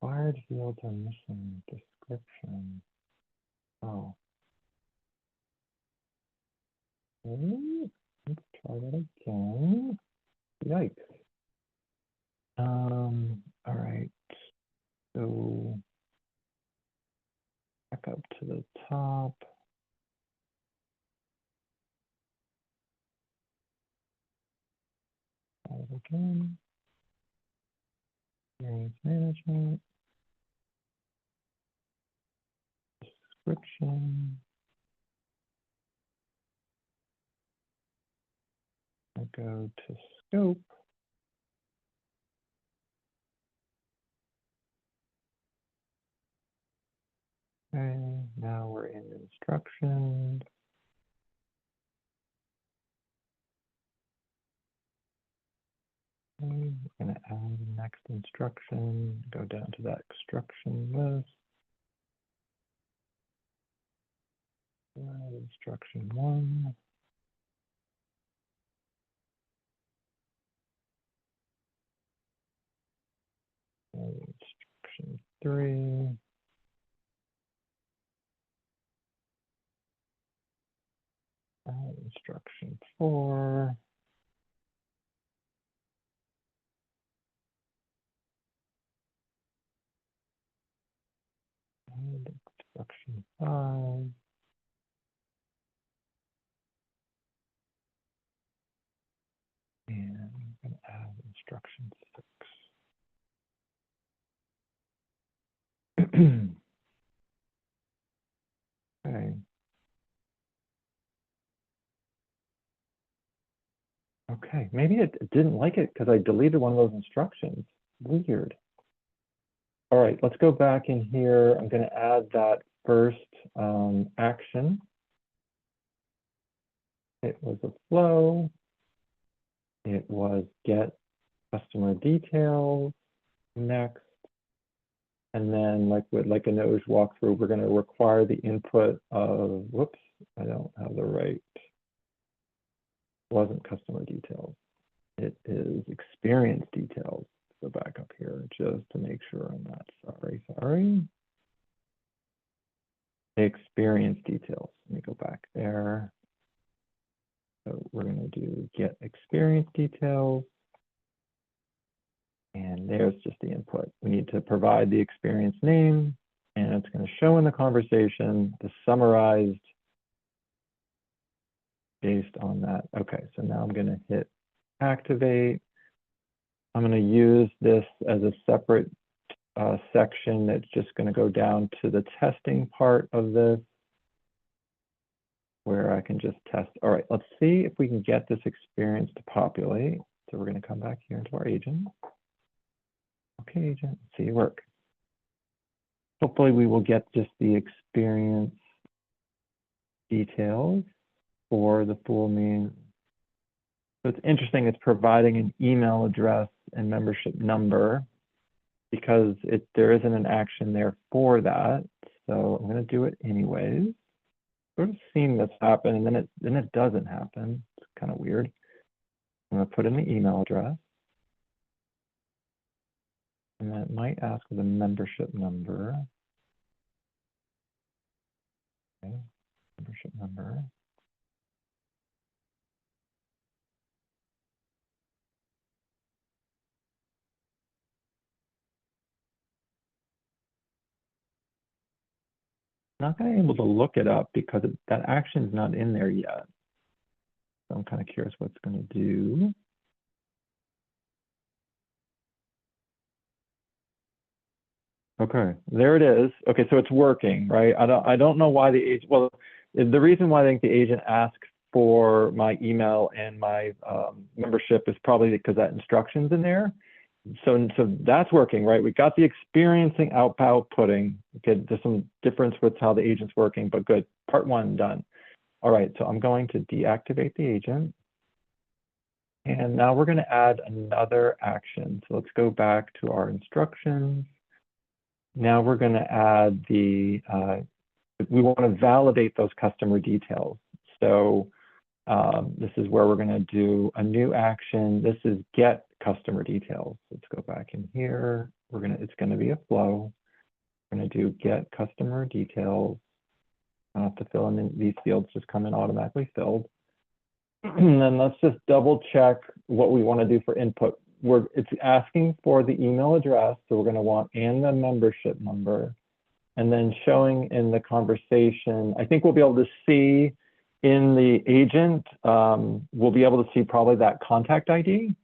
Required fields are missing description. Oh. Okay. Let's try that again. Yikes. All right. So back up to the top. Try it again. Experience management. Description. I go to scope. Okay, now we're in instructions. Okay, we're going to add the next instruction, go down to that instruction list. Instruction 1. 3. Instruction 4. And instruction 5. And I'm going to add instruction 6. Okay. Okay, maybe it didn't like it because I deleted one of those instructions. Weird. All right, let's go back in here. I'm going to add that first action. It was a flow. It was get customer details. Next. And then like a nose walkthrough, we're going to require the input of, whoops, I don't have the right, wasn't customer details. It is experience details. Go back up here just to make sure I'm not sorry. Experience details. Let me go back there. So we're going to do get experience details. And there's just the input. We need to provide the experience name, and it's going to show in the conversation the summarized based on that. Okay, so now I'm going to hit activate. I'm going to use this as a separate section that's just going to go down to the testing part of this, where I can just test. All right, let's see if we can get this experience to populate. So we're going to come back here into our agent. Okay, agent, see it work. Hopefully we will get just the experience details for the full name. So it's interesting, it's providing an email address and membership number because there isn't an action there for that. So I'm going to do it anyways. Sort of seeing this happen, and then it doesn't happen. It's kind of weird. I'm going to put in the email address. And that might ask for the membership number. Okay, membership number. Not going to be able to look it up because that action is not in there yet. So I'm kind of curious what it's going to do. Okay, there it is. Okay, so it's working, right? I don't know why the agent, well, the reason why I think the agent asks for my email and my membership is probably because that instruction's in there. So that's working, right? We got the experiencing outputting. Okay, there's some difference with how the agent's working, but good. Part 1 done. All right, so I'm going to deactivate the agent. And now we're going to add another action. So let's go back to our instructions. Now we're going to add the, we want to validate those customer details. So this is where we're going to do a new action. This is get customer details. Let's go back in here. It's going to be a flow. We're going to do get customer details. I don't have to fill in these fields, just come in automatically filled. And then let's just double check what we want to do for input. It's asking for the email address, so we're going to want and the membership number. And then showing in the conversation, I think we'll be able to see in the agent, we'll be able to see probably that contact ID.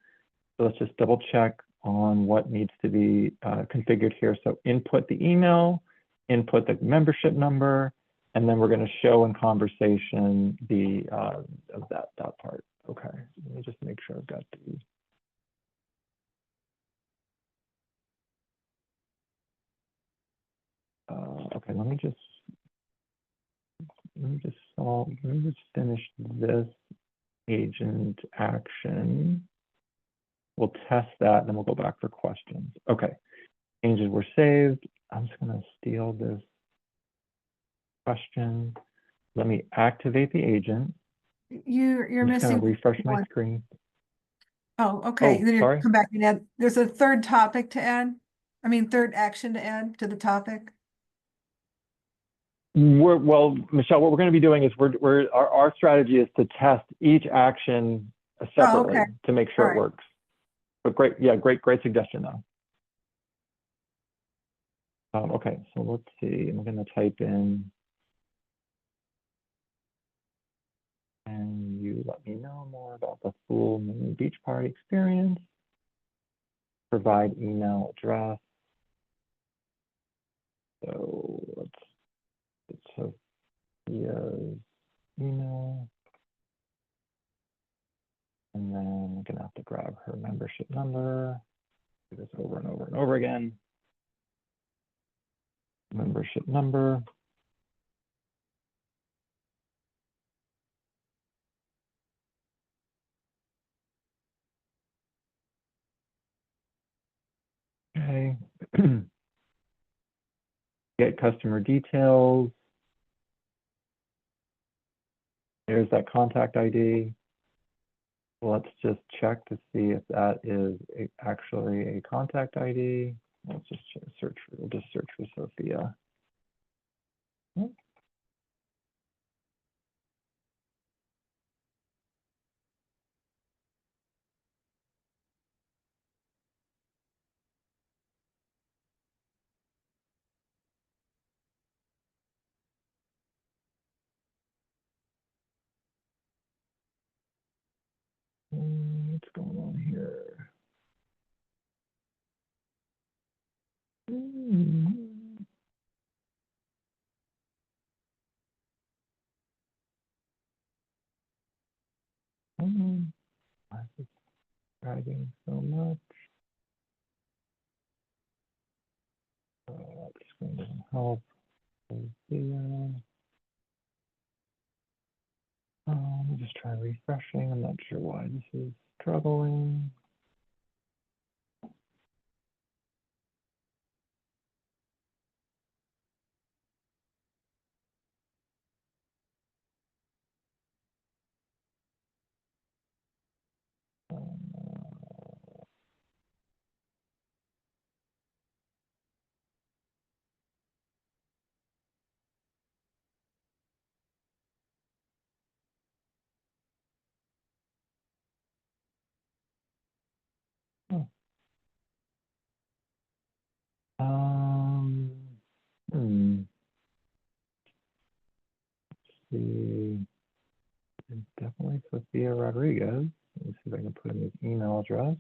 So let's just double check on what needs to be configured here. So input the email, input the membership number, and then we're going to show in conversation the of that part. Okay, let me just make sure I've got the. Okay, let me just finish this agent action. We'll test that, and then we'll go back for questions. Okay, changes were saved. I'm just going to steal this question. Let me activate the agent. You're I'm just missing going to refresh my one. screen. Oh, okay. Oh, Then you sorry. come back and add. There's a third topic to add. I mean, third action to add to the topic. Well, Michelle, what we're going to be doing is our strategy is to test each action separately okay. to make sure All it right. works. But great, yeah, great suggestion though. Okay, so let's see. I'm going to type in, and you let me know more about the full mini beach party experience. Provide email address. So let's get Sophia's email. And then I'm gonna have to grab her membership number. Do this over and over and over again. Membership number. Okay. Get customer details. There's that contact ID. Let's just check to see if that is actually a contact ID. Let's just search for, we'll just search for Sophia. What's going on here? Why is it dragging so much? This screen doesn't help. Let me just try refreshing. I'm not sure why this is troubling. Oh. Let's see. It's definitely Sophia Rodriguez. Let me see if I can put in his email address.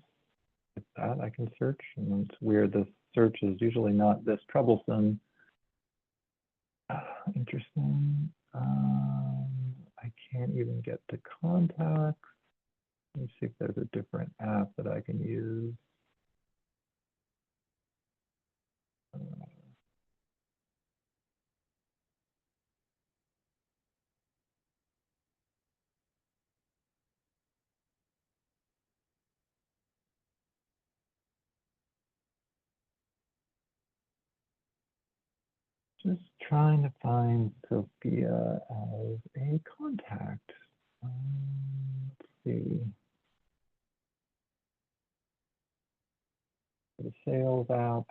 With that, I can search. And it's weird, this search is usually not this troublesome. Interesting. I can't even get to contacts. Let me see if there's a different app that I can use. Just trying to find Sophia as a contact. Let's see. The sales app.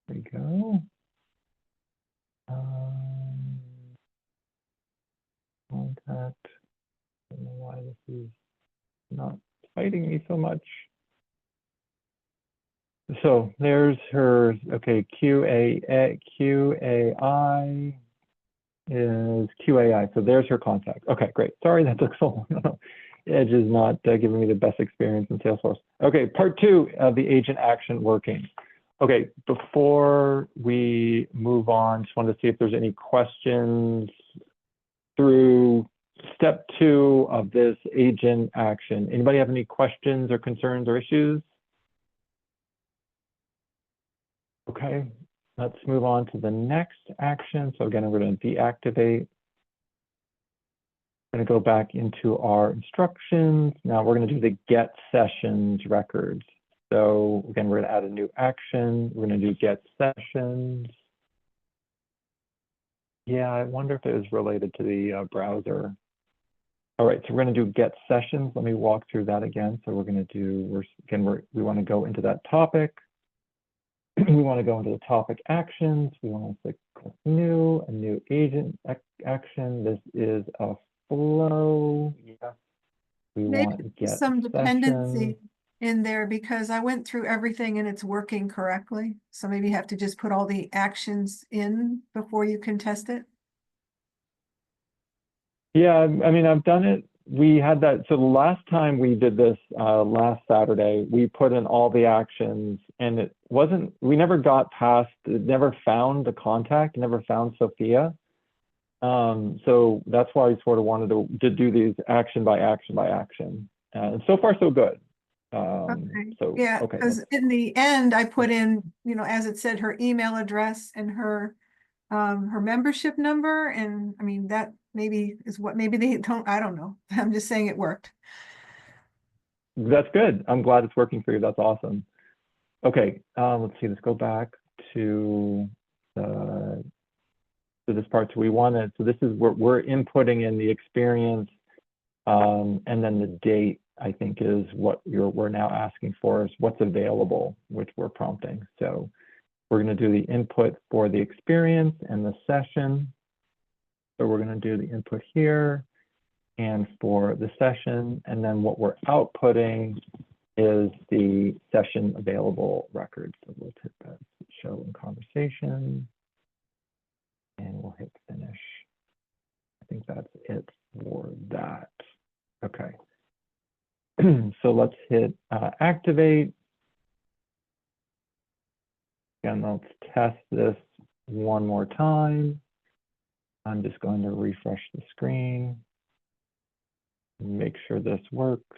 There we go. Contact. I don't know why this is not fighting me so much. So there's her, okay, QAI is QAI. So there's her contact. Okay, great. Sorry that took so long. Edge is not giving me the best experience in Salesforce. Okay, part 2 of the agent action working. Okay, before we move on, just wanted to see if there's any questions through step 2 of this agent action. Anybody have any questions or concerns or issues? Okay, let's move on to the next action. So again, we're going to deactivate. Going to go back into our instructions. Now we're going to do the get sessions records. So again, we're gonna add a new action. We're gonna do get sessions. Yeah, I wonder if it is related to the browser. All right, so we're gonna do get sessions. Let me walk through that again. So we're gonna do, we wanna go into that topic. We wanna go into the topic actions. We wanna click new, a new agent action. This is a flow. Yes. We Maybe want get some dependency session. in there because I went through everything and it's working correctly. So maybe you have to just put all the actions in before you can test it. Yeah, I mean, I've done it. We had that. So the last time we did this, last Saturday, we put in all the actions and it wasn't, we never got past, it never found the contact, never found Sophia. So that's why I sort of wanted to do these action by action by action. And so far, so good. Okay. So, Yeah, okay. because in the end, I put in, you know, as it said, her email address and her membership number. And I mean, that maybe is what, maybe they don't, I don't know. I'm just saying it worked. That's good. I'm glad it's working for you. That's awesome. Okay, let's see, let's go back to this part. So we wanted, so this is where we're inputting in the experience, and then the date, I think, is what we're now asking for, is what's available, which we're prompting. So we're going to do the input for the experience and the session. So we're going to do the input here and for the session, and then what we're outputting is the session available record. So we'll hit that show in conversation and we'll hit finish. I think that's it for that. Okay. So let's hit activate. Again, let's test this one more time. I'm just going to refresh the screen, make sure this works.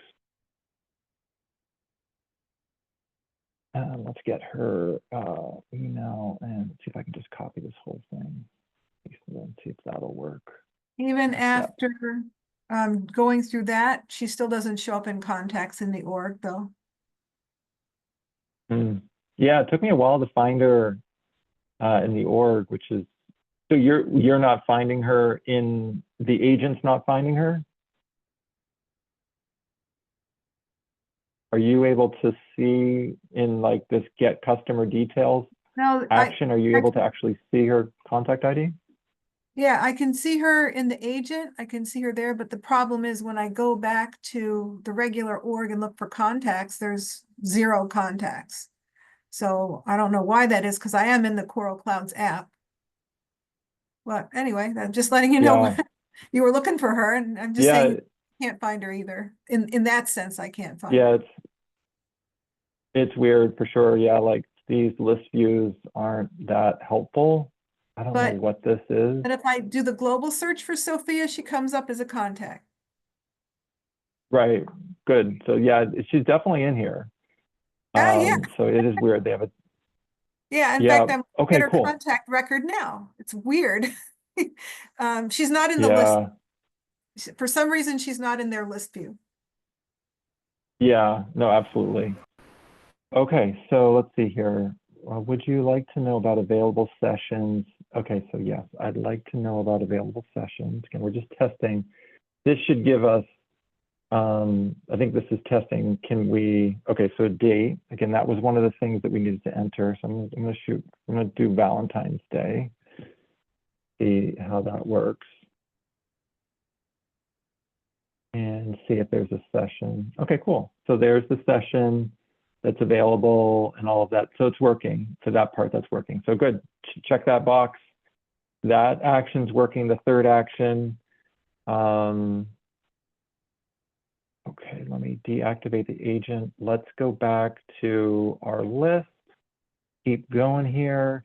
Let's get her email and see if I can just copy this whole thing. And see if that'll work. Even after going through that, she still doesn't show up in contacts in the org though. Yeah, it took me a while to find her in the org, which is, so you're not finding her in the agent's not finding her? Are you able to see in like this get customer details action, are you able to actually see her contact ID? Yeah, I can see her in the agent. I can see her there, but the problem is when I go back to the regular org and look for contacts, there's 0 contacts. So I don't know why that is because I am in the Coral Clouds app. But anyway, I'm just letting you know you were looking for her, and I'm just saying I can't find her either. In that sense, I can't find her. It's weird for sure. Yeah, like these list views aren't that helpful. I don't know what this is. And if I do the global search for Sophia, she comes up as a contact. Right. Good. So yeah, she's definitely in here. Yeah. So it is weird. They have a. Yeah. In fact, I'm looking at her contact record now. It's weird. She's not in the list. For some reason, she's not in their list view. Yeah. No, absolutely. Okay. So let's see here. Would you like to know about available sessions? Okay, so yes, I'd like to know about available sessions. Again, we're just testing. This should give us, I think this is testing, can we, okay, so date. Again, that was one of the things that we needed to enter. So I'm gonna do Valentine's Day, see how that works. And see if there's a session. Okay, cool. So there's the session that's available and all of that. So it's working. For that part, that's working. So good. Check that box. That action's working. The third action. Okay, let me deactivate the agent. Let's go back to our list. Keep going here.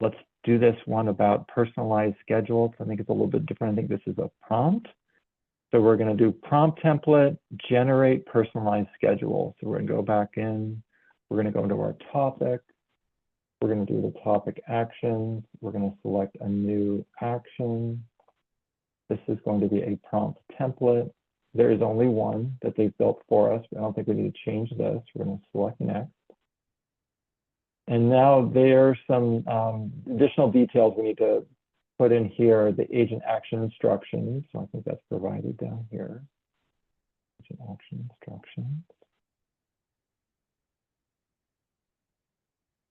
Let's do this one about personalized schedules. I think it's a little bit different. I think this is a prompt. So we're going to do prompt template, generate personalized schedule. So we're going to go back in. We're going to go into our topic. We're going to do the topic actions. We're going to select a new action. This is going to be a prompt template. There is only one that they've built for us. I don't think we need to change this. We're going to select next. And now there are some additional details we need to put in here, the agent action instructions. So I think that's provided down here. Agent action instructions.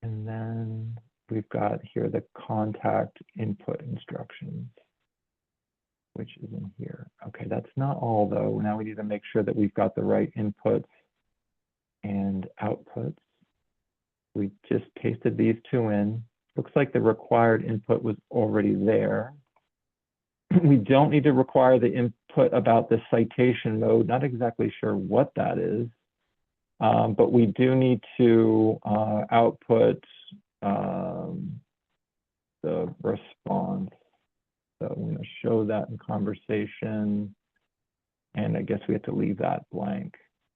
And then we've got here the contact input instructions, which is in here. Okay, that's not all though. Now we need to make sure that we've got the right inputs and outputs. We just pasted these two in. Looks like the required input was already there. We don't need to require the input about the citation mode. Not exactly sure what that is, but we do need to output the response. So I'm going to show that in conversation. And I guess we have to leave that blank.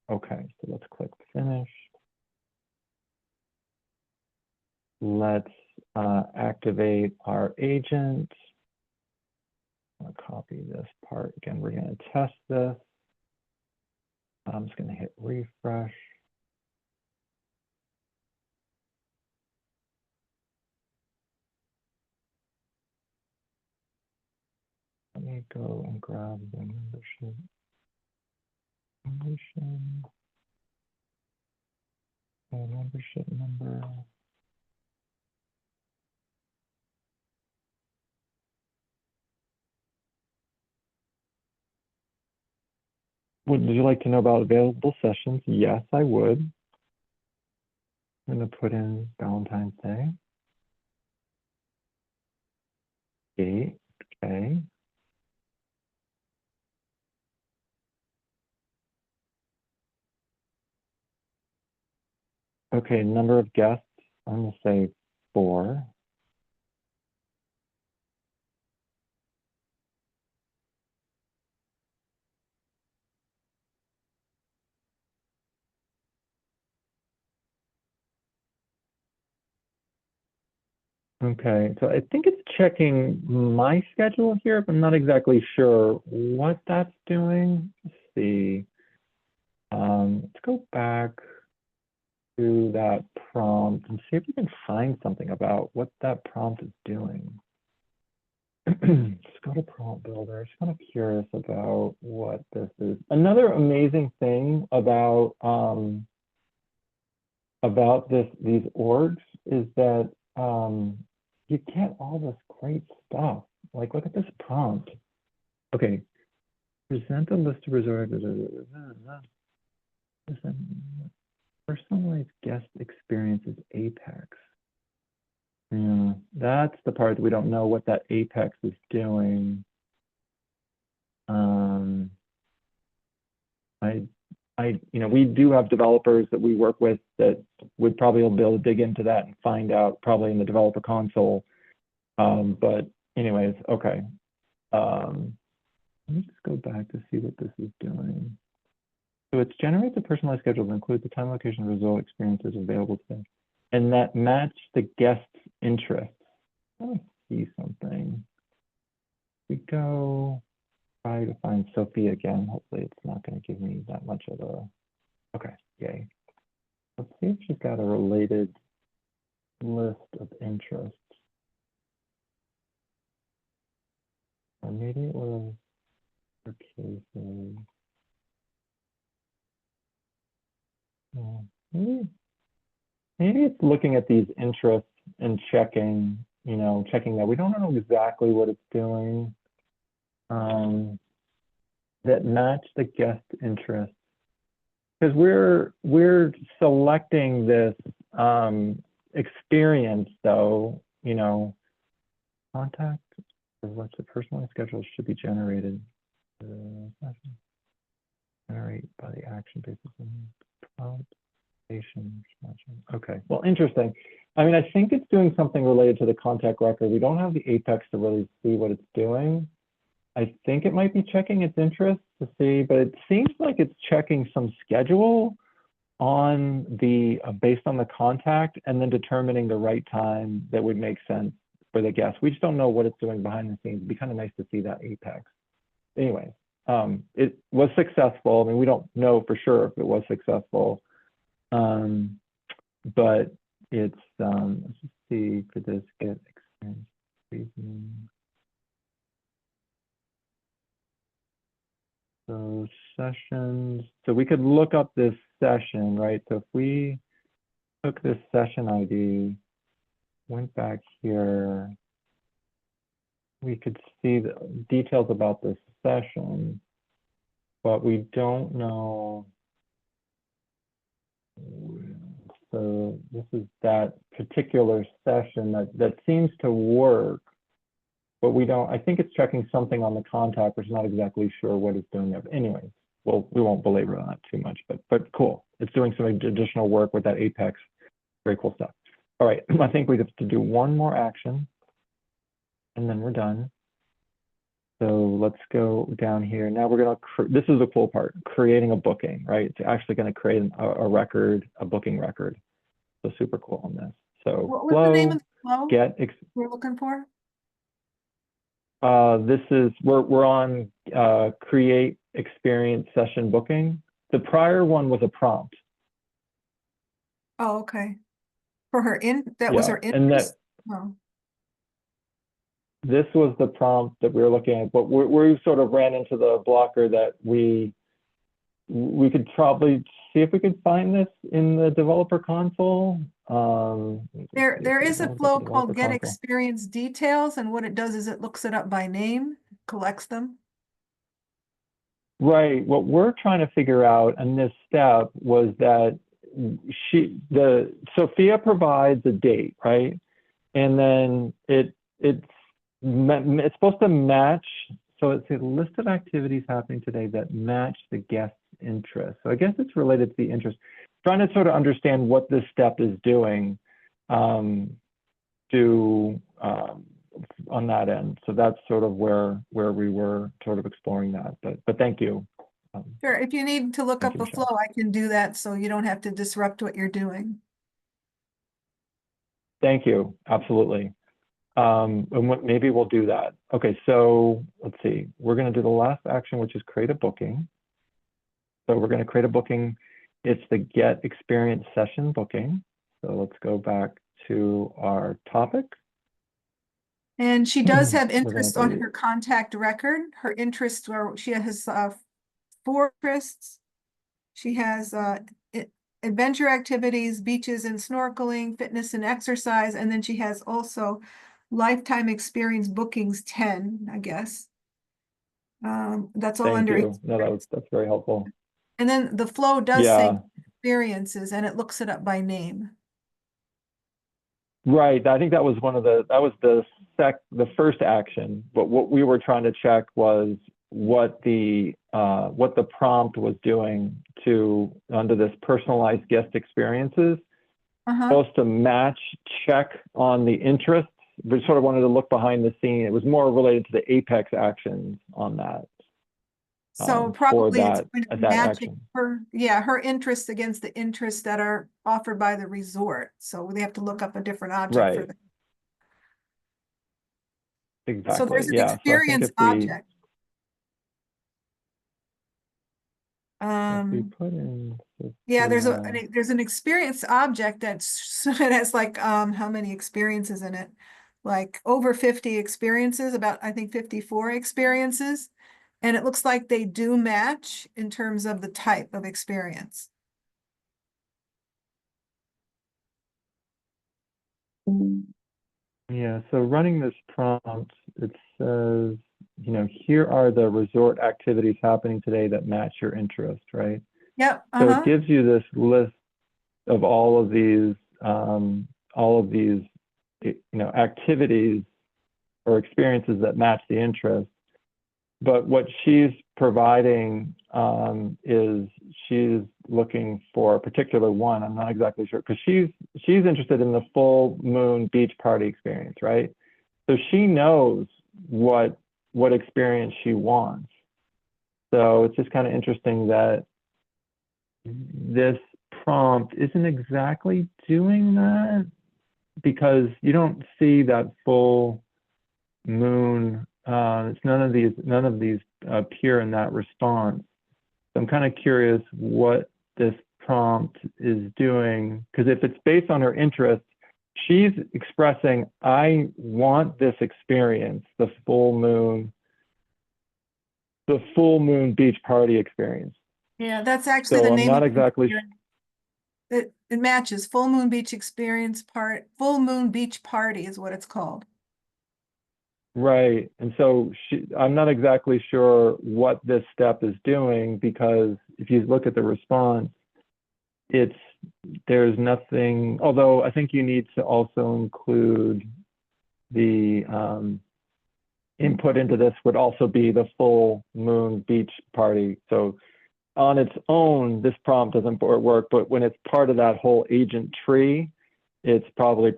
Okay, so let's click finish. Let's activate our agent. I'm going to copy this part. Again, we're going to test this. I'm just going to hit refresh. Let me go and grab the membership. Membership number. Would you like to know about available sessions? Yes, I would. I'm going to put in Valentine's Day. Date, okay. Okay, number of guests, I'm going to say 4. Okay, so I think it's checking my schedule here, but I'm not exactly sure what that's doing. Let's see. Let's go back to that prompt and see if we can find something about what that prompt is doing. Let's go to prompt builder. I'm just kind of curious about what this is. Another amazing thing about these orgs is that you get all this great stuff. Like, look at this prompt. Okay, present a list of reserved. Personalized guest experiences Apex. Yeah, that's the part that we don't know what that Apex is doing. We do have developers that we work with that would probably be able to dig into that and find out probably in the developer console. But anyways, okay. Let me just go back to see what this is doing. So it's generates a personalized schedule that includes the time, location, result, experiences available to them, and that match the guest's interests. I want to see something. We go try to find Sophie again. Hopefully it's not going to give me that much of a, okay, yay. Let's see if she's got a related list of interests. Or maybe it was her cases. Maybe it's looking at these interests and checking, checking that. We don't know exactly what it's doing. That match the guest interest. Because we're selecting this experience though, contact or what's the personalized schedule should be generated. Generate by the action basis of prompt. Okay, well, interesting. I mean, I think it's doing something related to the contact record. We don't have the Apex to really see what it's doing. I think it might be checking its interests to see, but it seems like it's checking some schedule on the based on the contact and then determining the right time that would make sense for the guest. We just don't know what it's doing behind the scenes. It'd be kind of nice to see that Apex. Anyway, it was successful. I mean, we don't know for sure if it was successful. But it's, let's just see for this, get experience. Preview. So sessions, so we could look up this session, right? So if we took this session ID, went back here, we could see the details about this session, but we don't know. So this is that particular session that seems to work, but we don't, I think it's checking something on the contact, which is not exactly sure what it's doing there. But anyways, well, we won't belabor on that too much, but cool. It's doing some additional work with that Apex. Very cool stuff. All right, I think we have to do one more action and then we're done. So let's go down here. Now we're gonna, this is the cool part, creating a booking, right? It's actually gonna create a record, a booking record. So super cool on this. So What was the name of the flow we're looking for? This is, we're on create experience session booking. The prior one was a prompt. Oh, okay. For her that was her And interest? that, Oh. this was the prompt that we were looking at, but we sort of ran into the blocker that we could probably see if we could find this in the developer console. There is a flow called Get Experience Details, and what it does is it looks it up by name, collects them. Right. What we're trying to figure out in this step was that Sophia provides a date, right? And then it's supposed to match. So it's a list of activities happening today that match the guest's interest. So I guess it's related to the interest. Trying to sort of understand what this step is doing on that end. So that's sort of where we were sort of exploring that. But thank you. Sure. If you need to look up a flow, I can do that so you don't have to disrupt what you're doing. Thank you. Absolutely. And maybe we'll do that. Okay, so let's see. We're going to do the last action, which is create a booking. So we're going to create a booking. It's the get experience session booking. So let's go back to our topic. And she does have interest on her contact record. Her interests are, she has 4 interests. She has adventure activities, beaches and snorkeling, fitness and exercise, and then she has also lifetime experience bookings 10, I guess. That's all under you. No, that's very helpful. And then the flow does say experiences, and it looks it up by name. Right. I think that was the first action. But what we were trying to check was what the prompt was doing under this personalized guest experiences. Supposed to match, check on the interests. We sort of wanted to look behind the scene. It was more related to the Apex actions on that. So probably it's going to match her interests against the interests that are offered by the resort. So they have to look up a different object for that. Exactly. So there's an experience object. Yeah, there's an experience object that has like how many experiences in it? Like over 50 experiences, about I think 54 experiences. And it looks like they do match in terms of the type of experience. Yeah, so running this prompt, it says, here are the resort activities happening today that match your interest, right? Yep. So it gives you this list of all of these activities or experiences that match the interest. But what she's providing is she's looking for a particular one. I'm not exactly sure, because she's interested in the full moon beach party experience, right? So she knows what experience she wants. So it's just kind of interesting that this prompt isn't exactly doing that, because you don't see that full moon. It's none of these appear in that response. So I'm kind of curious what this prompt is doing, because if it's based on her interest, she's expressing, I want this experience, the full moon beach party experience. Yeah, that's actually So the I'm name not of exactly it matches. Full Moon Beach Experience Full Moon Beach Party is what it's called. right. And so I'm not exactly sure what this step is doing, because if you look at the response, there's nothing, although I think you need to also include the input into this would also be the full moon beach party. So on its own, this prompt doesn't work, but when it's part of that whole agent tree, it's probably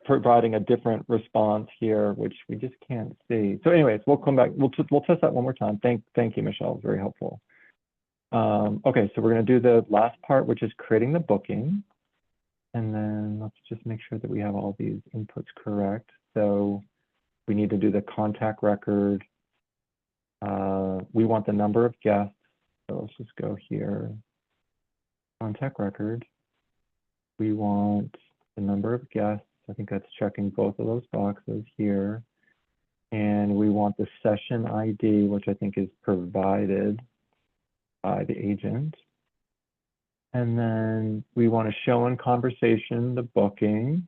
providing a different response here, which we just can't see. So anyways, we'll come back. We'll test that one more time. Thank you, Michelle. Very helpful. Okay, so we're going to do the last part, which is creating the booking. And then let's just make sure that we have all these inputs correct. So we need to do the contact record. We want the number of guests. So let's just go here. Contact record. We want the number of guests. I think that's checking both of those boxes here. And we want the session ID, which I think is provided by the agent. And then we want to show in conversation the booking.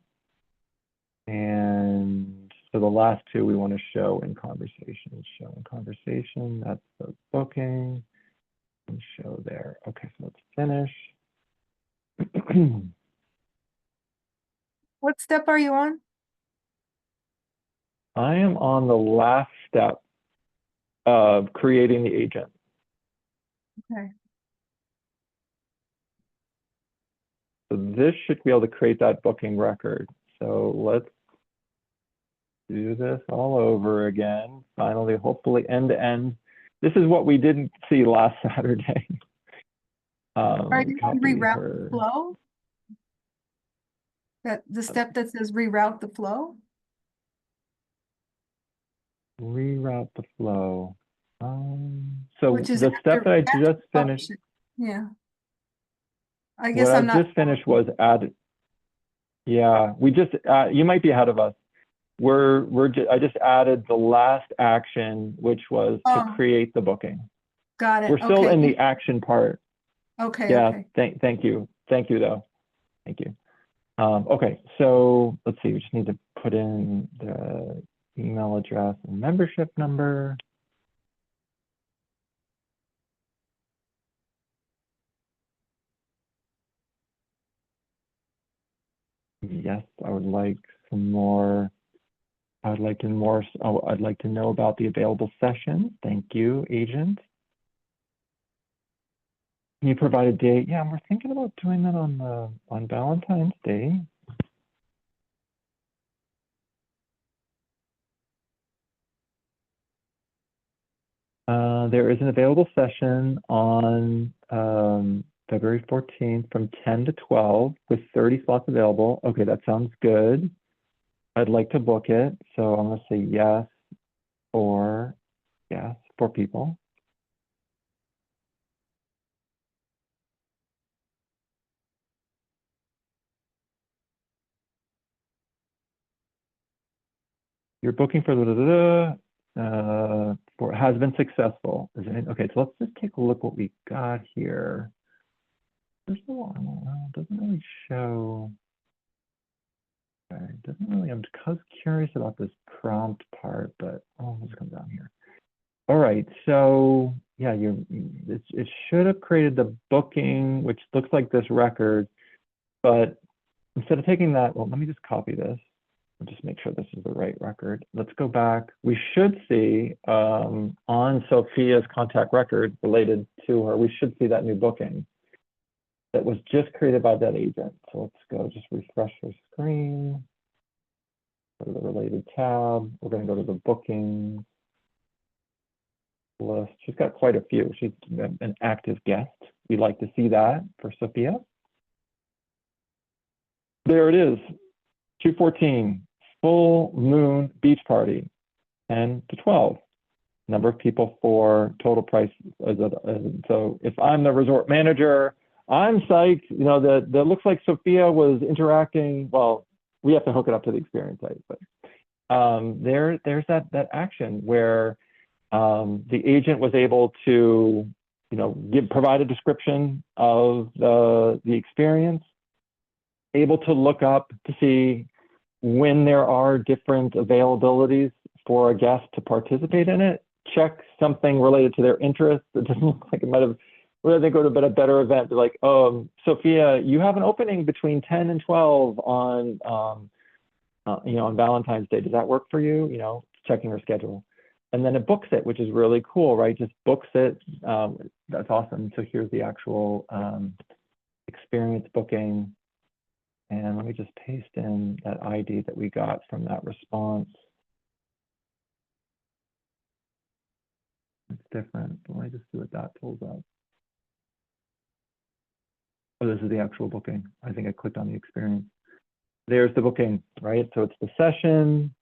And so the last two we want to show in conversation. Show in conversation, that's the booking. And show there. Okay, so let's finish. What step are you on? I am on the last step of creating the agent. Okay. So this should be able to create that booking record. So let's do this all over again. Finally, hopefully end to end. This is what we didn't see last Saturday. Are you on reroute her. the flow? The step that says reroute the flow? Reroute the flow. So Which is the step that I just finished. Yeah. I guess what I'm I not. just finished was add. Yeah, we just, you might be ahead of us. I just added the last action, which was to create the booking. Got it. We're still in the action part. Okay. Yeah, okay. Thank you though. Thank you. Okay, so let's see, we just need to put in the email address and membership number. Yes, I would like some more. I'd like to know about the available sessions. Thank you, agent. Can you provide a date? Yeah, we're thinking about doing that on Valentine's Day. There is an available session on February 14th from 10 to 12 with 30 slots available. Okay, that sounds good. I'd like to book it. So I'm going to say yes for people. Your booking for has been successful. Okay, so let's just take a look what we got here. First of all, it doesn't really show. Okay, it doesn't really. I'm curious about this prompt part, but let's come down here. All right, so yeah, it should have created the booking, which looks like this record, but instead of taking that, well, let me just copy this. I'll just make sure this is the right record. Let's go back. We should see on Sophia's contact record related to her, we should see that new booking that was just created by that agent. So let's go just refresh her screen. Go to the related tab. We're going to go to the bookings list. She's got quite a few. She's an active guest. We'd like to see that for Sophia. There it is, 214. Full moon beach party, 10 to 12. Number of people for total price. So if I'm the resort manager, I'm psyched. You know, that looks like Sophia was interacting. Well, we have to hook it up to the experience site, but there's that action where the agent was able to, you know, provide a description of the experience, able to look up to see when there are different availabilities for a guest to participate in it, check something related to their interests. It doesn't look like it might have, whether they go to a better event, they're like, Sophia, you have an opening between 10 and 12 on, you know, on Valentine's Day. Does that work for you? You know, checking her schedule. And then it books it, which is really cool, right? Just books it. That's awesome. So here's the actual experience booking. And let me just paste in that ID that we got from that response. It's different. Let me just see what that pulls up. Oh, this is the actual booking. I think I clicked on the experience. There's the booking, right? So it's the session.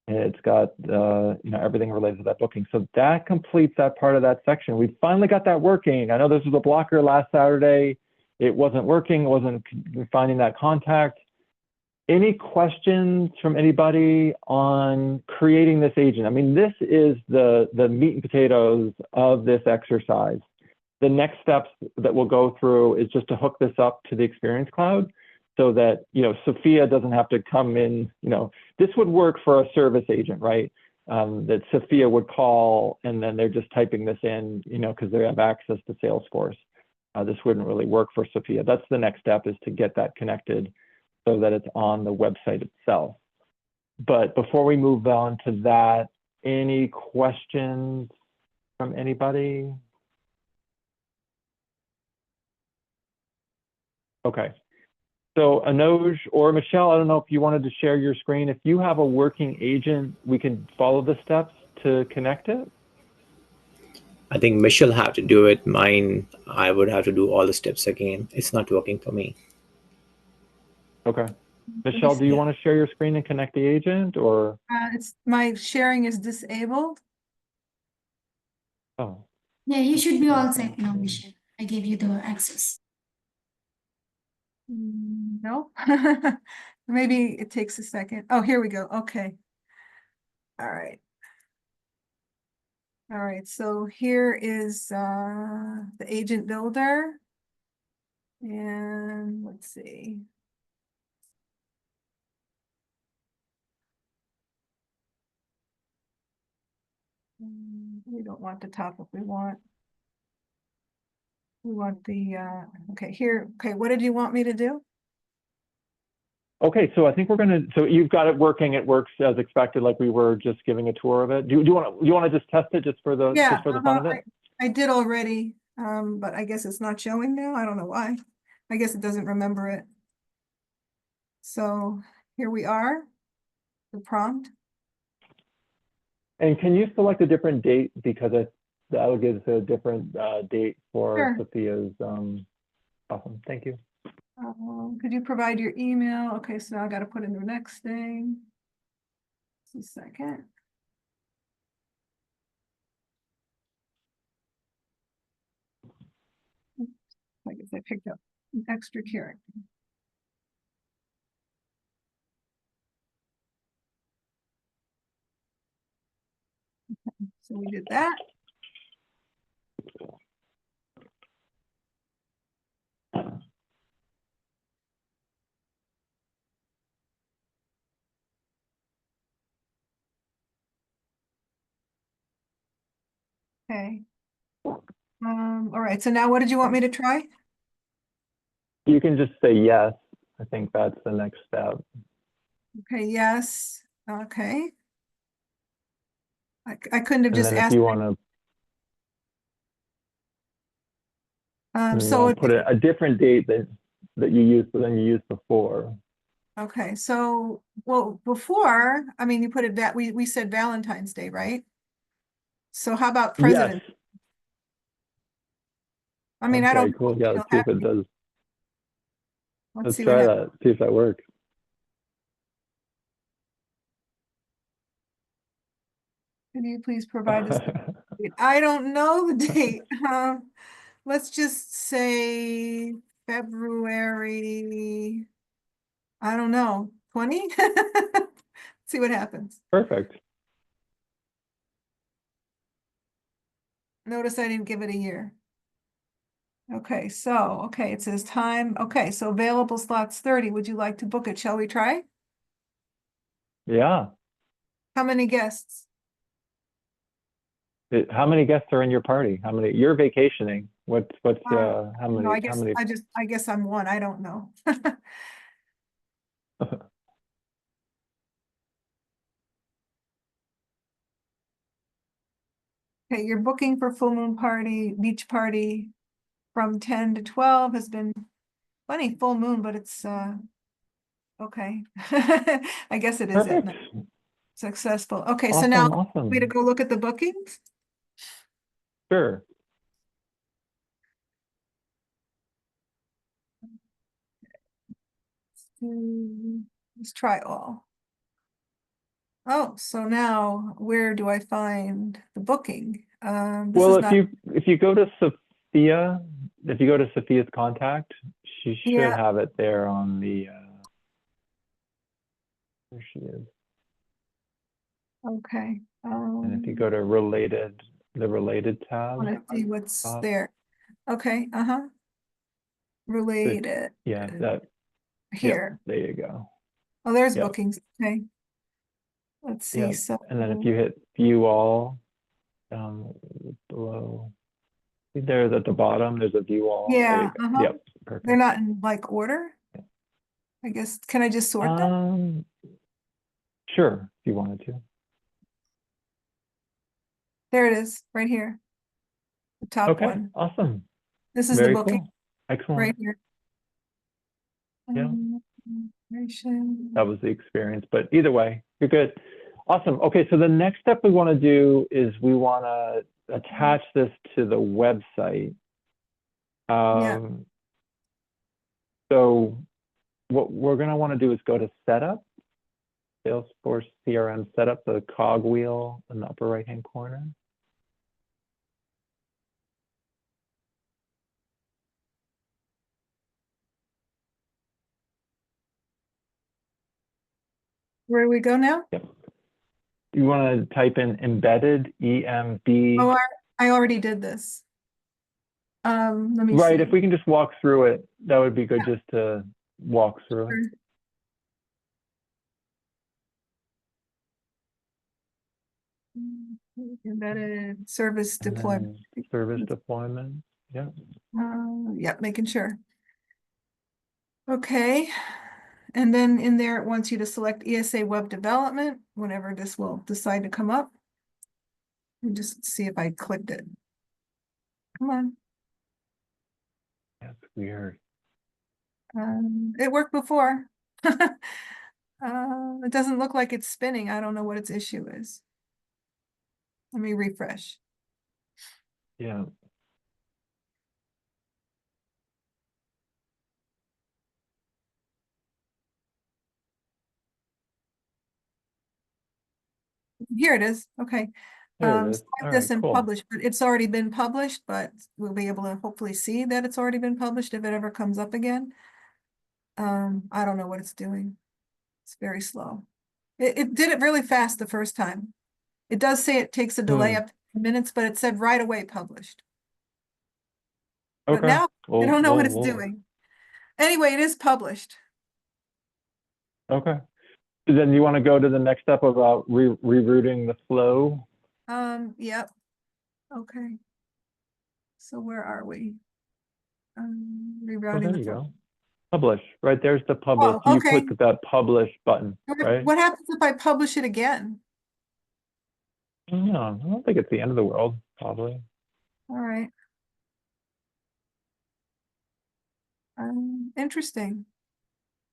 It's got you know, everything related to that booking. So that completes that part of that section. We finally got that working. I know this was a blocker last Saturday. It wasn't working. It wasn't finding that contact. Any questions from anybody on creating this agent? I mean, this is the meat and potatoes of this exercise. The next steps that we'll go through is just to hook this up to the Experience Cloud so that, you know, Sophia doesn't have to come in, you know, this would work for a service agent, right? That Sophia would call and then they're just typing this in, you know, because they have access to Salesforce. This wouldn't really work for Sophia. That's the next step, is to get that connected so that it's on the website itself. But before we move on to that, any questions from anybody? Okay. So Anoj or Michelle, I don't know if you wanted to share your screen. If you have a working agent, we can follow the steps to connect it. I think Michelle have to do it. Mine, I would have to do all the steps again. It's not working for me. Okay. Michelle, do you want to share your screen and connect the agent, or? It's my sharing is disabled. Oh. Yeah, you should be all set now, Michelle. I gave you the access. No, maybe it takes a second. Oh, here we go. Okay. All right. All right. So here is the agent builder. And let's see. We don't want the topic. We want the, okay, here. Okay, what did you want me to do? Okay, so I think we're gonna, so you've got it working. It works as expected, like we were just giving a tour of it. Do you want to just test it just for the fun of it? I did already, but I guess it's not showing now. I don't know why. I guess it doesn't remember it. So here we are, the prompt. And can you select a different date, because that'll give us a different date for Sure. Sophia's. Awesome, thank you. Could you provide your email? Okay, so now I got to put in the next thing. Just a second. I guess I picked up an extra character. Okay, so we did that. Okay. All right, so now what did you want me to try? You can just say yes. I think that's the next step. Okay, yes. Okay. I couldn't have And just then asked. if you want to So put a different date that you used than you used before. okay, so well, before, I mean, you put it that we said Valentine's Day, right? So how about President? Yes. I mean, okay, I don't. Cool. Yeah, let's see if it does. Let's try that. See if that works. Can you please provide this? I don't know the date. Let's just say February, I don't know, 20? See what happens. Perfect. Notice I didn't give it a year. Okay, so, okay, it says time. Okay, so available slots 30. Would you like to book it? Shall we try? Yeah. How many guests? How many guests are in your party? How many? You're vacationing. How No, many? I guess I guess I'm one. I don't know. Okay, your booking for full moon party, beach party from 10 to 12 has been funny, full moon, but it's okay. I guess it is at Perfect. night. Successful. Okay, so Awesome. now Awesome. way to go look at the bookings. Sure. Let's try all. Oh, so now where do I find the booking? This Well, is not, if you go to Sophia, if you go to Sophia's contact, she should yeah, have it there on the there she is. okay. And if you go to the related tab, Want to see what's top, there. Okay, related yeah, yep, here. there you go. Oh, there's Yep, bookings. Okay. Let's see. yep. So And then if you hit view all down below, see there's at the bottom, there's a view all. There you yeah, go. Yep, they're perfect. not in like order. I guess, can I just sort them? Sure, if you wanted to. There it is, right here. The top Okay, one. awesome. This is the Very booking cool. Excellent. right here. Yeah. Information. That was the experience, but either way, you're good. Awesome. Okay, so the next step we want to do is we want to attach this to the website. Yeah. So what we're going to want to do is go to setup, Salesforce CRM setup, the cog wheel in the upper right hand corner. Where do we go now? Yep. You want to type in embedded EMB. Oh, I already did this. Let me Right, see. if we can just walk through it, that would be good just to walk through it. Embedded service And deployment. then service deployment. Yeah. Yeah, making sure. Okay. And then in there, it wants you to select ESA web development whenever this will decide to come up. And just see if I clicked it. Come on. That's weird. It worked before. It doesn't look like it's spinning. I don't know what its issue is. Let me refresh. Yeah. Here it is. Okay. There it is. Select All this right, and cool. publish, but it's already been published, but we'll be able to hopefully see that it's already been published if it ever comes up again. I don't know what it's doing. It's very slow. It did it really fast the first time. It does say it takes a delay up to minutes, but it said right away published. But Okay. now I don't know what it's doing. Anyway, it is published. Okay. Then you want to go to the next step about rerouting the flow? Yep. Okay. So where are we? Oh, Rerouting there the you flow. go. Publish. Right there's the publish. Oh, You okay. click that publish button, right? What happens if I publish it again? No, I don't think it's the end of the world, probably. All right. Interesting.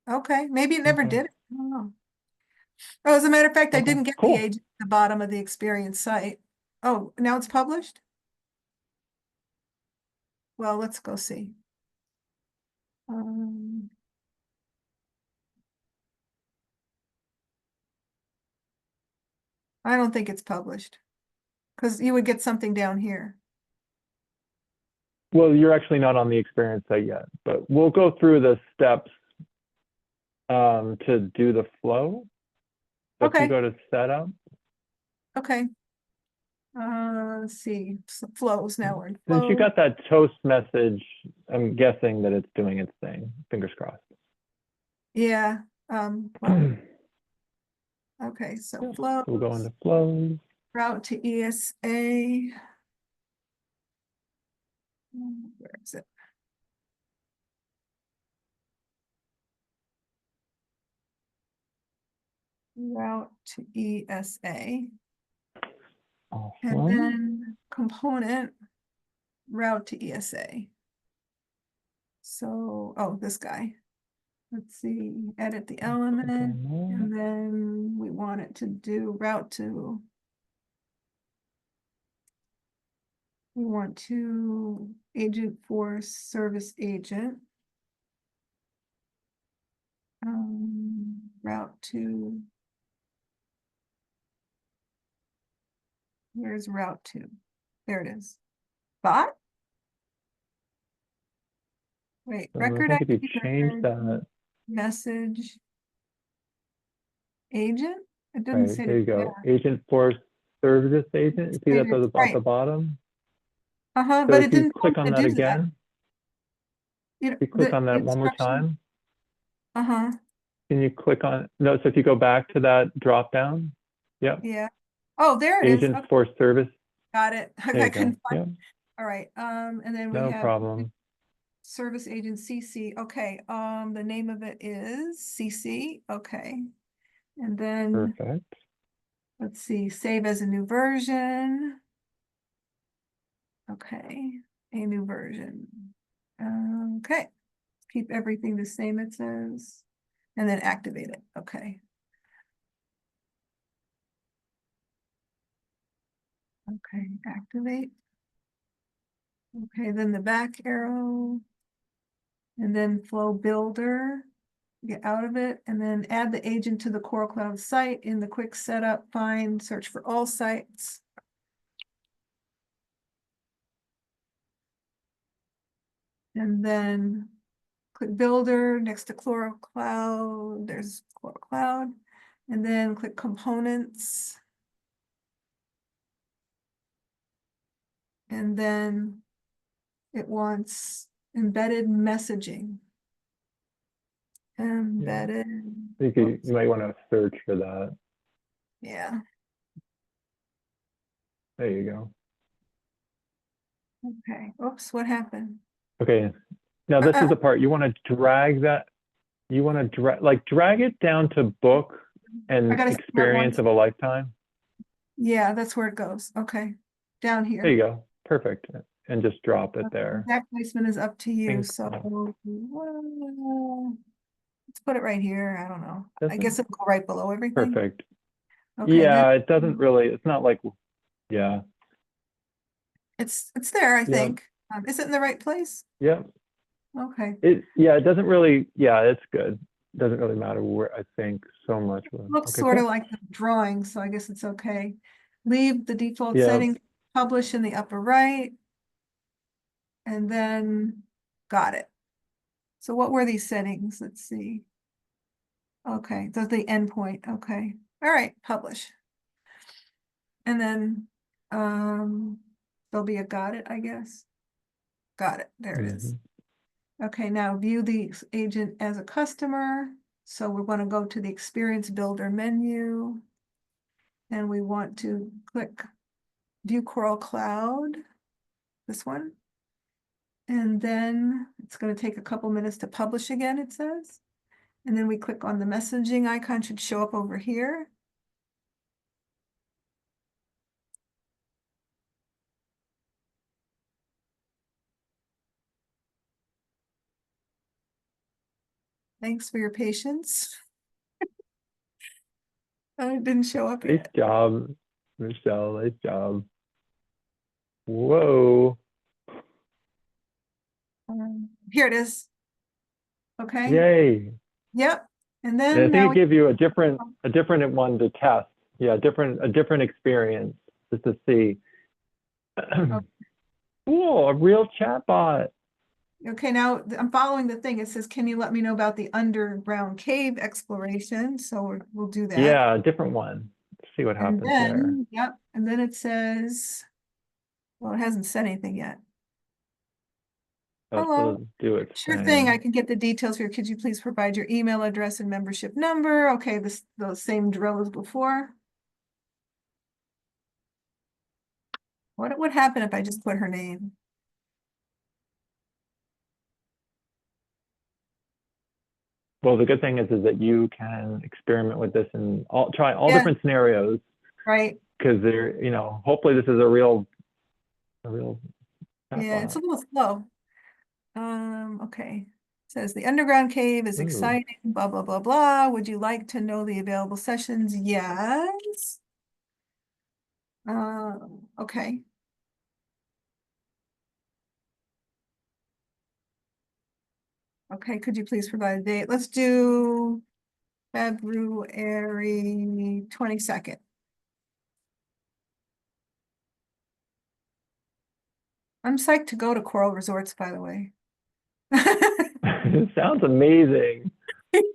Okay, maybe it never Okay. did it. I don't know. Oh, as a matter of fact, I Okay, didn't get the cool. age at the bottom of the experience site. Oh, now it's published? Well, let's go see. I don't think it's published because you would get something down here. well, you're actually not on the experience site yet, but we'll go through the steps to do the flow. So if you Okay. go to setup, Okay. Let's see, flows now. We're in since you flow. got that toast message, I'm guessing that it's doing its thing. Fingers crossed. Yeah. Well, okay, so flow. We'll go into flows. Route to ESA. Where is it? Route to ESA. And Awesome. then component route to ESA. So, oh, this guy. Let's see, edit the element, and then we want it to do route to. We want to Agentforce service agent. Route to. Where's route to? There it is. Bot? Wait, So record I think if you ID, change record, that, message. Agent? It didn't right, say. there you go. Agentforce service agent. You see that at the Right. bottom? Uh-huh, So but if it you didn't click want on to that do that. again, You know, you click the on that one more instruction. time. Uh-huh, Can you click on, no, so if you go back to that drop down, yep, yeah. Oh, there it is. Okay, Agentforce service, got it. there I you couldn't go, find. yep, All right, and then we no have problem. service agent CC. Okay, the name of it is CC. Okay. And then Perfect. let's see, save as a new version. Okay, a new version. Okay, keep everything the same, it says, and then activate it. Okay. Okay, activate. Okay, then the back arrow. And then flow builder, get out of it, and then add the agent to the Coral Cloud site. In the quick setup, find, search for all sites. And then click builder next to Coral Cloud. There's Coral Cloud. And then click components. And then it wants embedded messaging. Embedded. You might want to search for that. Yeah. There you go. Okay. Oops, what happened? Okay, now this is the part, you want to drag that, you want to drag it down to book and experience of a lifetime. Yeah, that's where it goes. Okay. Down here. There you go, perfect. And just drop it there. Exact placement is up to you, Think so let's put it right here. I don't know. I guess it'll go right below everything. Perfect. Okay, Yeah, it doesn't really, it's not like, yeah. It's there, I Yep. think. Is it in the right place? Yep. Okay. It doesn't really, yeah, it's good. Doesn't really matter where, I think, so much. Looks Okay, sort of cool. like the drawing, so I guess it's okay. Leave the default Yeah. settings, publish in the upper right. And then got it. So what were these settings? Let's see. Okay, that's the endpoint. Okay. All right, publish. And then there'll be a got it, I guess. Got it. There it is. Okay, now view the agent as a customer. So we want to go to the Experience Builder menu. And we want to click View Coral Cloud, this one. And then it's going to take a couple minutes to publish again, it says. And then we click on the messaging icon, should show up over here. Thanks for your patience. It didn't show up Nice yet. job, Michelle, nice job. Whoa. Here it is. Okay. Yay. Yep. And then And I now think it gives you a different one to test. Yeah, a different experience just to see. Cool, a real chatbot. Okay, now I'm following the thing. It says, can you let me know about the underground cave exploration? So we'll do that. Yeah, a different one. Let's see what And happens there. then, yep, and then it says, well, it hasn't said anything yet. Oh, Hello. so do its Sure thing. I thing. can get the details here. Could you please provide your email address and membership number? Okay, the same drill as before. What would happen if I just put her name? Well, the good thing is that you can experiment with this and try all Yeah. different scenarios, Right. because they're, hopefully this is a real Yeah, it's a chatbot. little slow. Okay. Says the underground cave is Ooh. exciting, blah, blah, blah, blah. Would you like to know the available sessions? Yes. Okay. Okay, could you please provide a date? Let's do February 22nd. I'm psyched to go to Coral Resorts, by the way. It sounds amazing.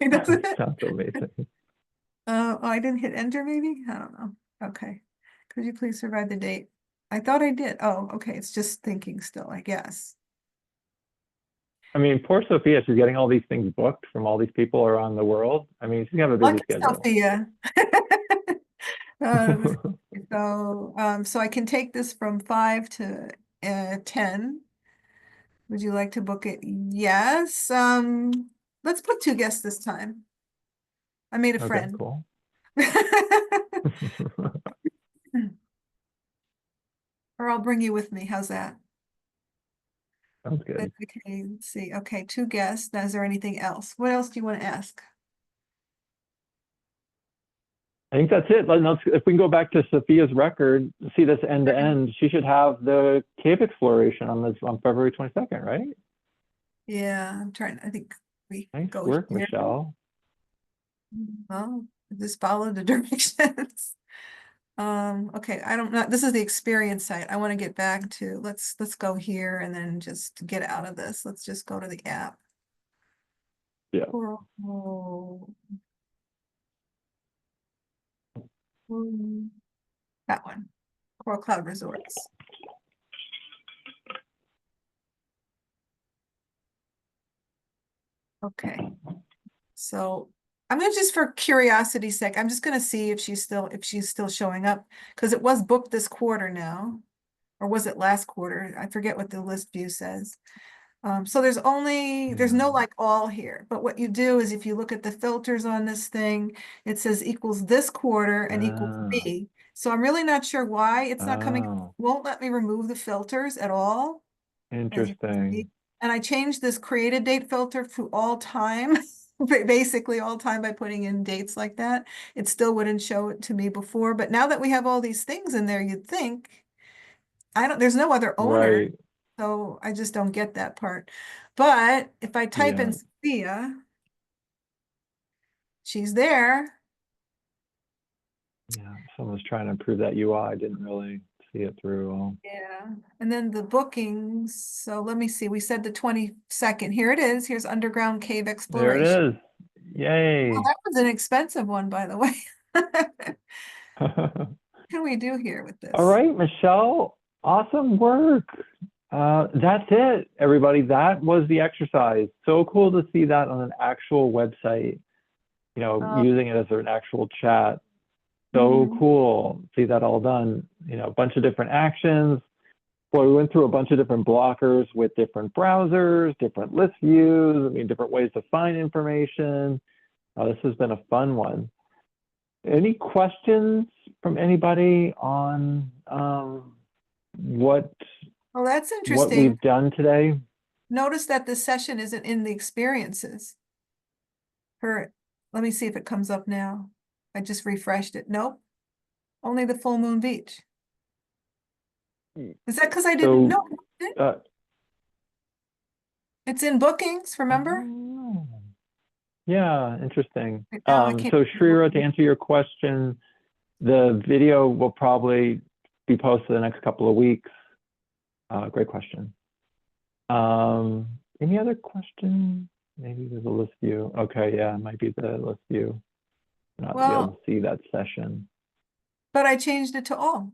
Doesn't it? Sounds amazing. Oh, I didn't hit enter, maybe? I don't know. Okay. Could you please provide the date? I thought I did. Oh, okay. It's just thinking still, I guess. I mean, poor Sophia, she's getting all these things booked from all these people around the world. I mean, she's gonna have a busy Lucky schedule. Sophia. So I can take this from 5 to 10. Would you like to book it? Yes. Let's put 2 guests this time. I made a Okay, friend. cool. Or I'll bring you with me. How's that? Sounds good. Okay, let's see. Okay, 2 guests. Now, is there anything else? What else do you want to ask? I think that's it. If we can go back to Sophia's record, see this end to end, she should have the cave exploration on February 22nd, right? Yeah, I'm trying. I think we Nice go work, here. Michelle. Well, just follow the directions. Okay, I don't know. This is the experience site. I want to get back to, let's go here and then just get out of this. Let's just go to the app. Yeah. Oh. That one, Coral Cloud Resorts. Okay, so I'm gonna just, for curiosity's sake, I'm just gonna see if she's still showing up, because it was booked this quarter now, or was it last quarter? I forget what the list view says. So there's no like all here, but what you do is if you look at the filters on this thing, it says equals this quarter and equals B. So I'm really not sure why it's not coming. Won't let me remove the filters at all. Interesting. And I changed this created date filter to all time, basically all time, by putting in dates like that. It still wouldn't show it to me before, but now that we have all these things in there, you'd think, there's no other owner. Right. So I just don't get that part. But if I type in Sophia, she's there. Yeah, someone's trying to improve that UI. I didn't really see it through. Yeah. And then the bookings. So let me see. We said the 22nd. Here it is. Here's Underground Cave Exploration. There it is. Yay. Well, that was an expensive one, by the way. What can we do here with this? All right, Michelle. Awesome work. That's it, everybody. That was the exercise. So cool to see that on an actual website, using it as an actual chat. So cool. See that all done. A bunch of different actions. Boy, we went through a bunch of different blockers with different browsers, different list views, different ways to find information. This has been a fun one. Any questions from anybody on what that's what interesting. we've done today? Notice that this session isn't in the experiences. Let me see if it comes up now. I just refreshed it. Nope. Only the Full Moon Beach. Is that because I didn't know? It's in bookings, remember? Yeah, interesting. So Shrira, to answer your question, the video will probably be posted the next couple of weeks. Great question. Any other question? Maybe there's a list view. Okay, yeah, it might be the list view. Not be able Well, to see that session. but I changed it to all.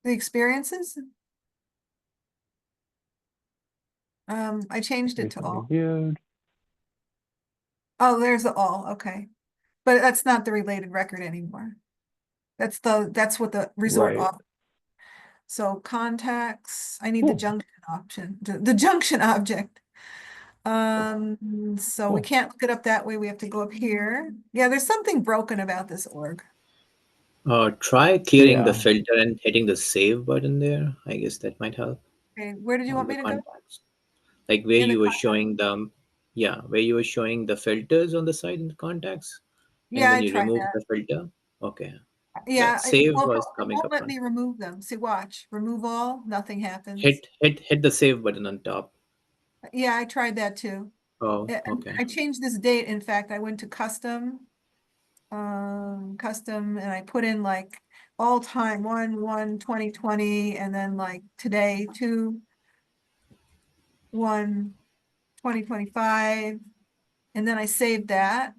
The experiences. I changed it to all. Reviewed. Oh, there's the all, okay. But that's not the related record anymore. That's what the resort Right. offers. So contacts, I need the Cool. junction option, the junction object. So we Cool. can't look it up that way. We have to go up here. Yeah, there's something broken about this org. Try clearing the Yeah. filter and hitting the save button there. I guess that might help. Okay, where did you On want the me to go? contacts. Like where In the you were showing them, yeah, where you were showing the filters on the side in the contacts. And Yeah, when I you tried remove that. the filter, okay. Yeah, That save it was coming won't up let on. me remove them. See, watch, remove all, nothing happens. Hit the save button on top. Yeah, I tried that too. Oh, okay. I changed this date. In fact, I went to custom, and I put in like all time 1/1/2020, and then like today 2/1/2025, and then I saved that.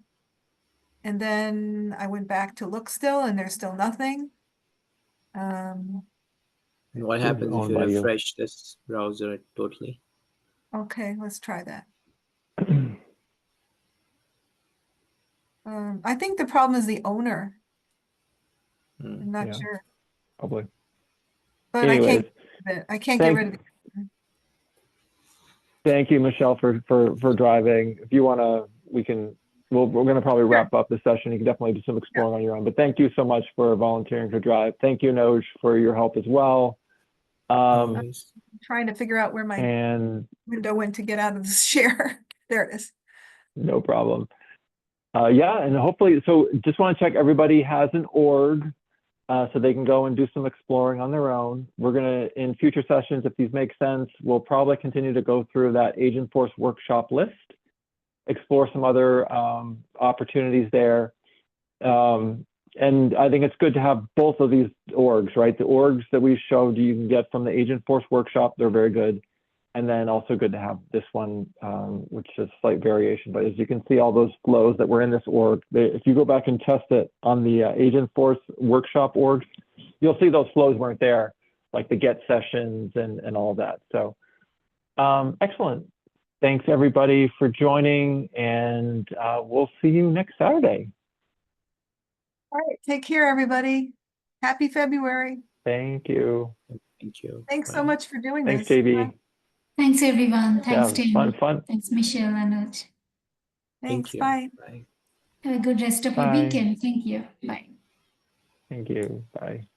And then I went back to look still, and there's still nothing. And what It was happens if owned you by you. refresh this browser totally? Okay, let's try that. I think the problem is the owner. I'm not Yeah. sure, Probably. but Anyways, I can't get rid of it. Thank you, Michelle, for driving. If you want to, we're going to probably wrap up the session. You can definitely do some exploring on your own, but thank you so much for volunteering to drive. Thank you, Noj, for your help as well. Nice. Trying to figure out where my And window went to get out of the share. There it is. no problem. Yeah, and hopefully, so just want to check everybody has an org so they can go and do some exploring on their own. We're going to, in future sessions, if these make sense, we'll probably continue to go through that Agentforce workshop list, explore some other opportunities there. And I think it's good to have both of these orgs, right? The orgs that we showed you can get from the Agentforce workshop, they're very good. And then also good to have this one, which is a slight variation. But as you can see, all those flows that were in this org, if you go back and test it on the Agentforce workshop org, you'll see those flows weren't there, like the get sessions and all that. So excellent. Thanks everybody for joining, and we'll see you next Saturday. All right, take care, everybody. Happy February. Thank you. Thank you. Thanks Bye. so much for doing Thanks, this. JB. Bye. Thanks, everyone. Thanks, Yeah, Tim. fun. Thanks, Michelle and Anuj. Thanks, Thank you. bye. Bye. Have a good rest of your Bye. weekend. Thank you. Bye. Thank you. Bye.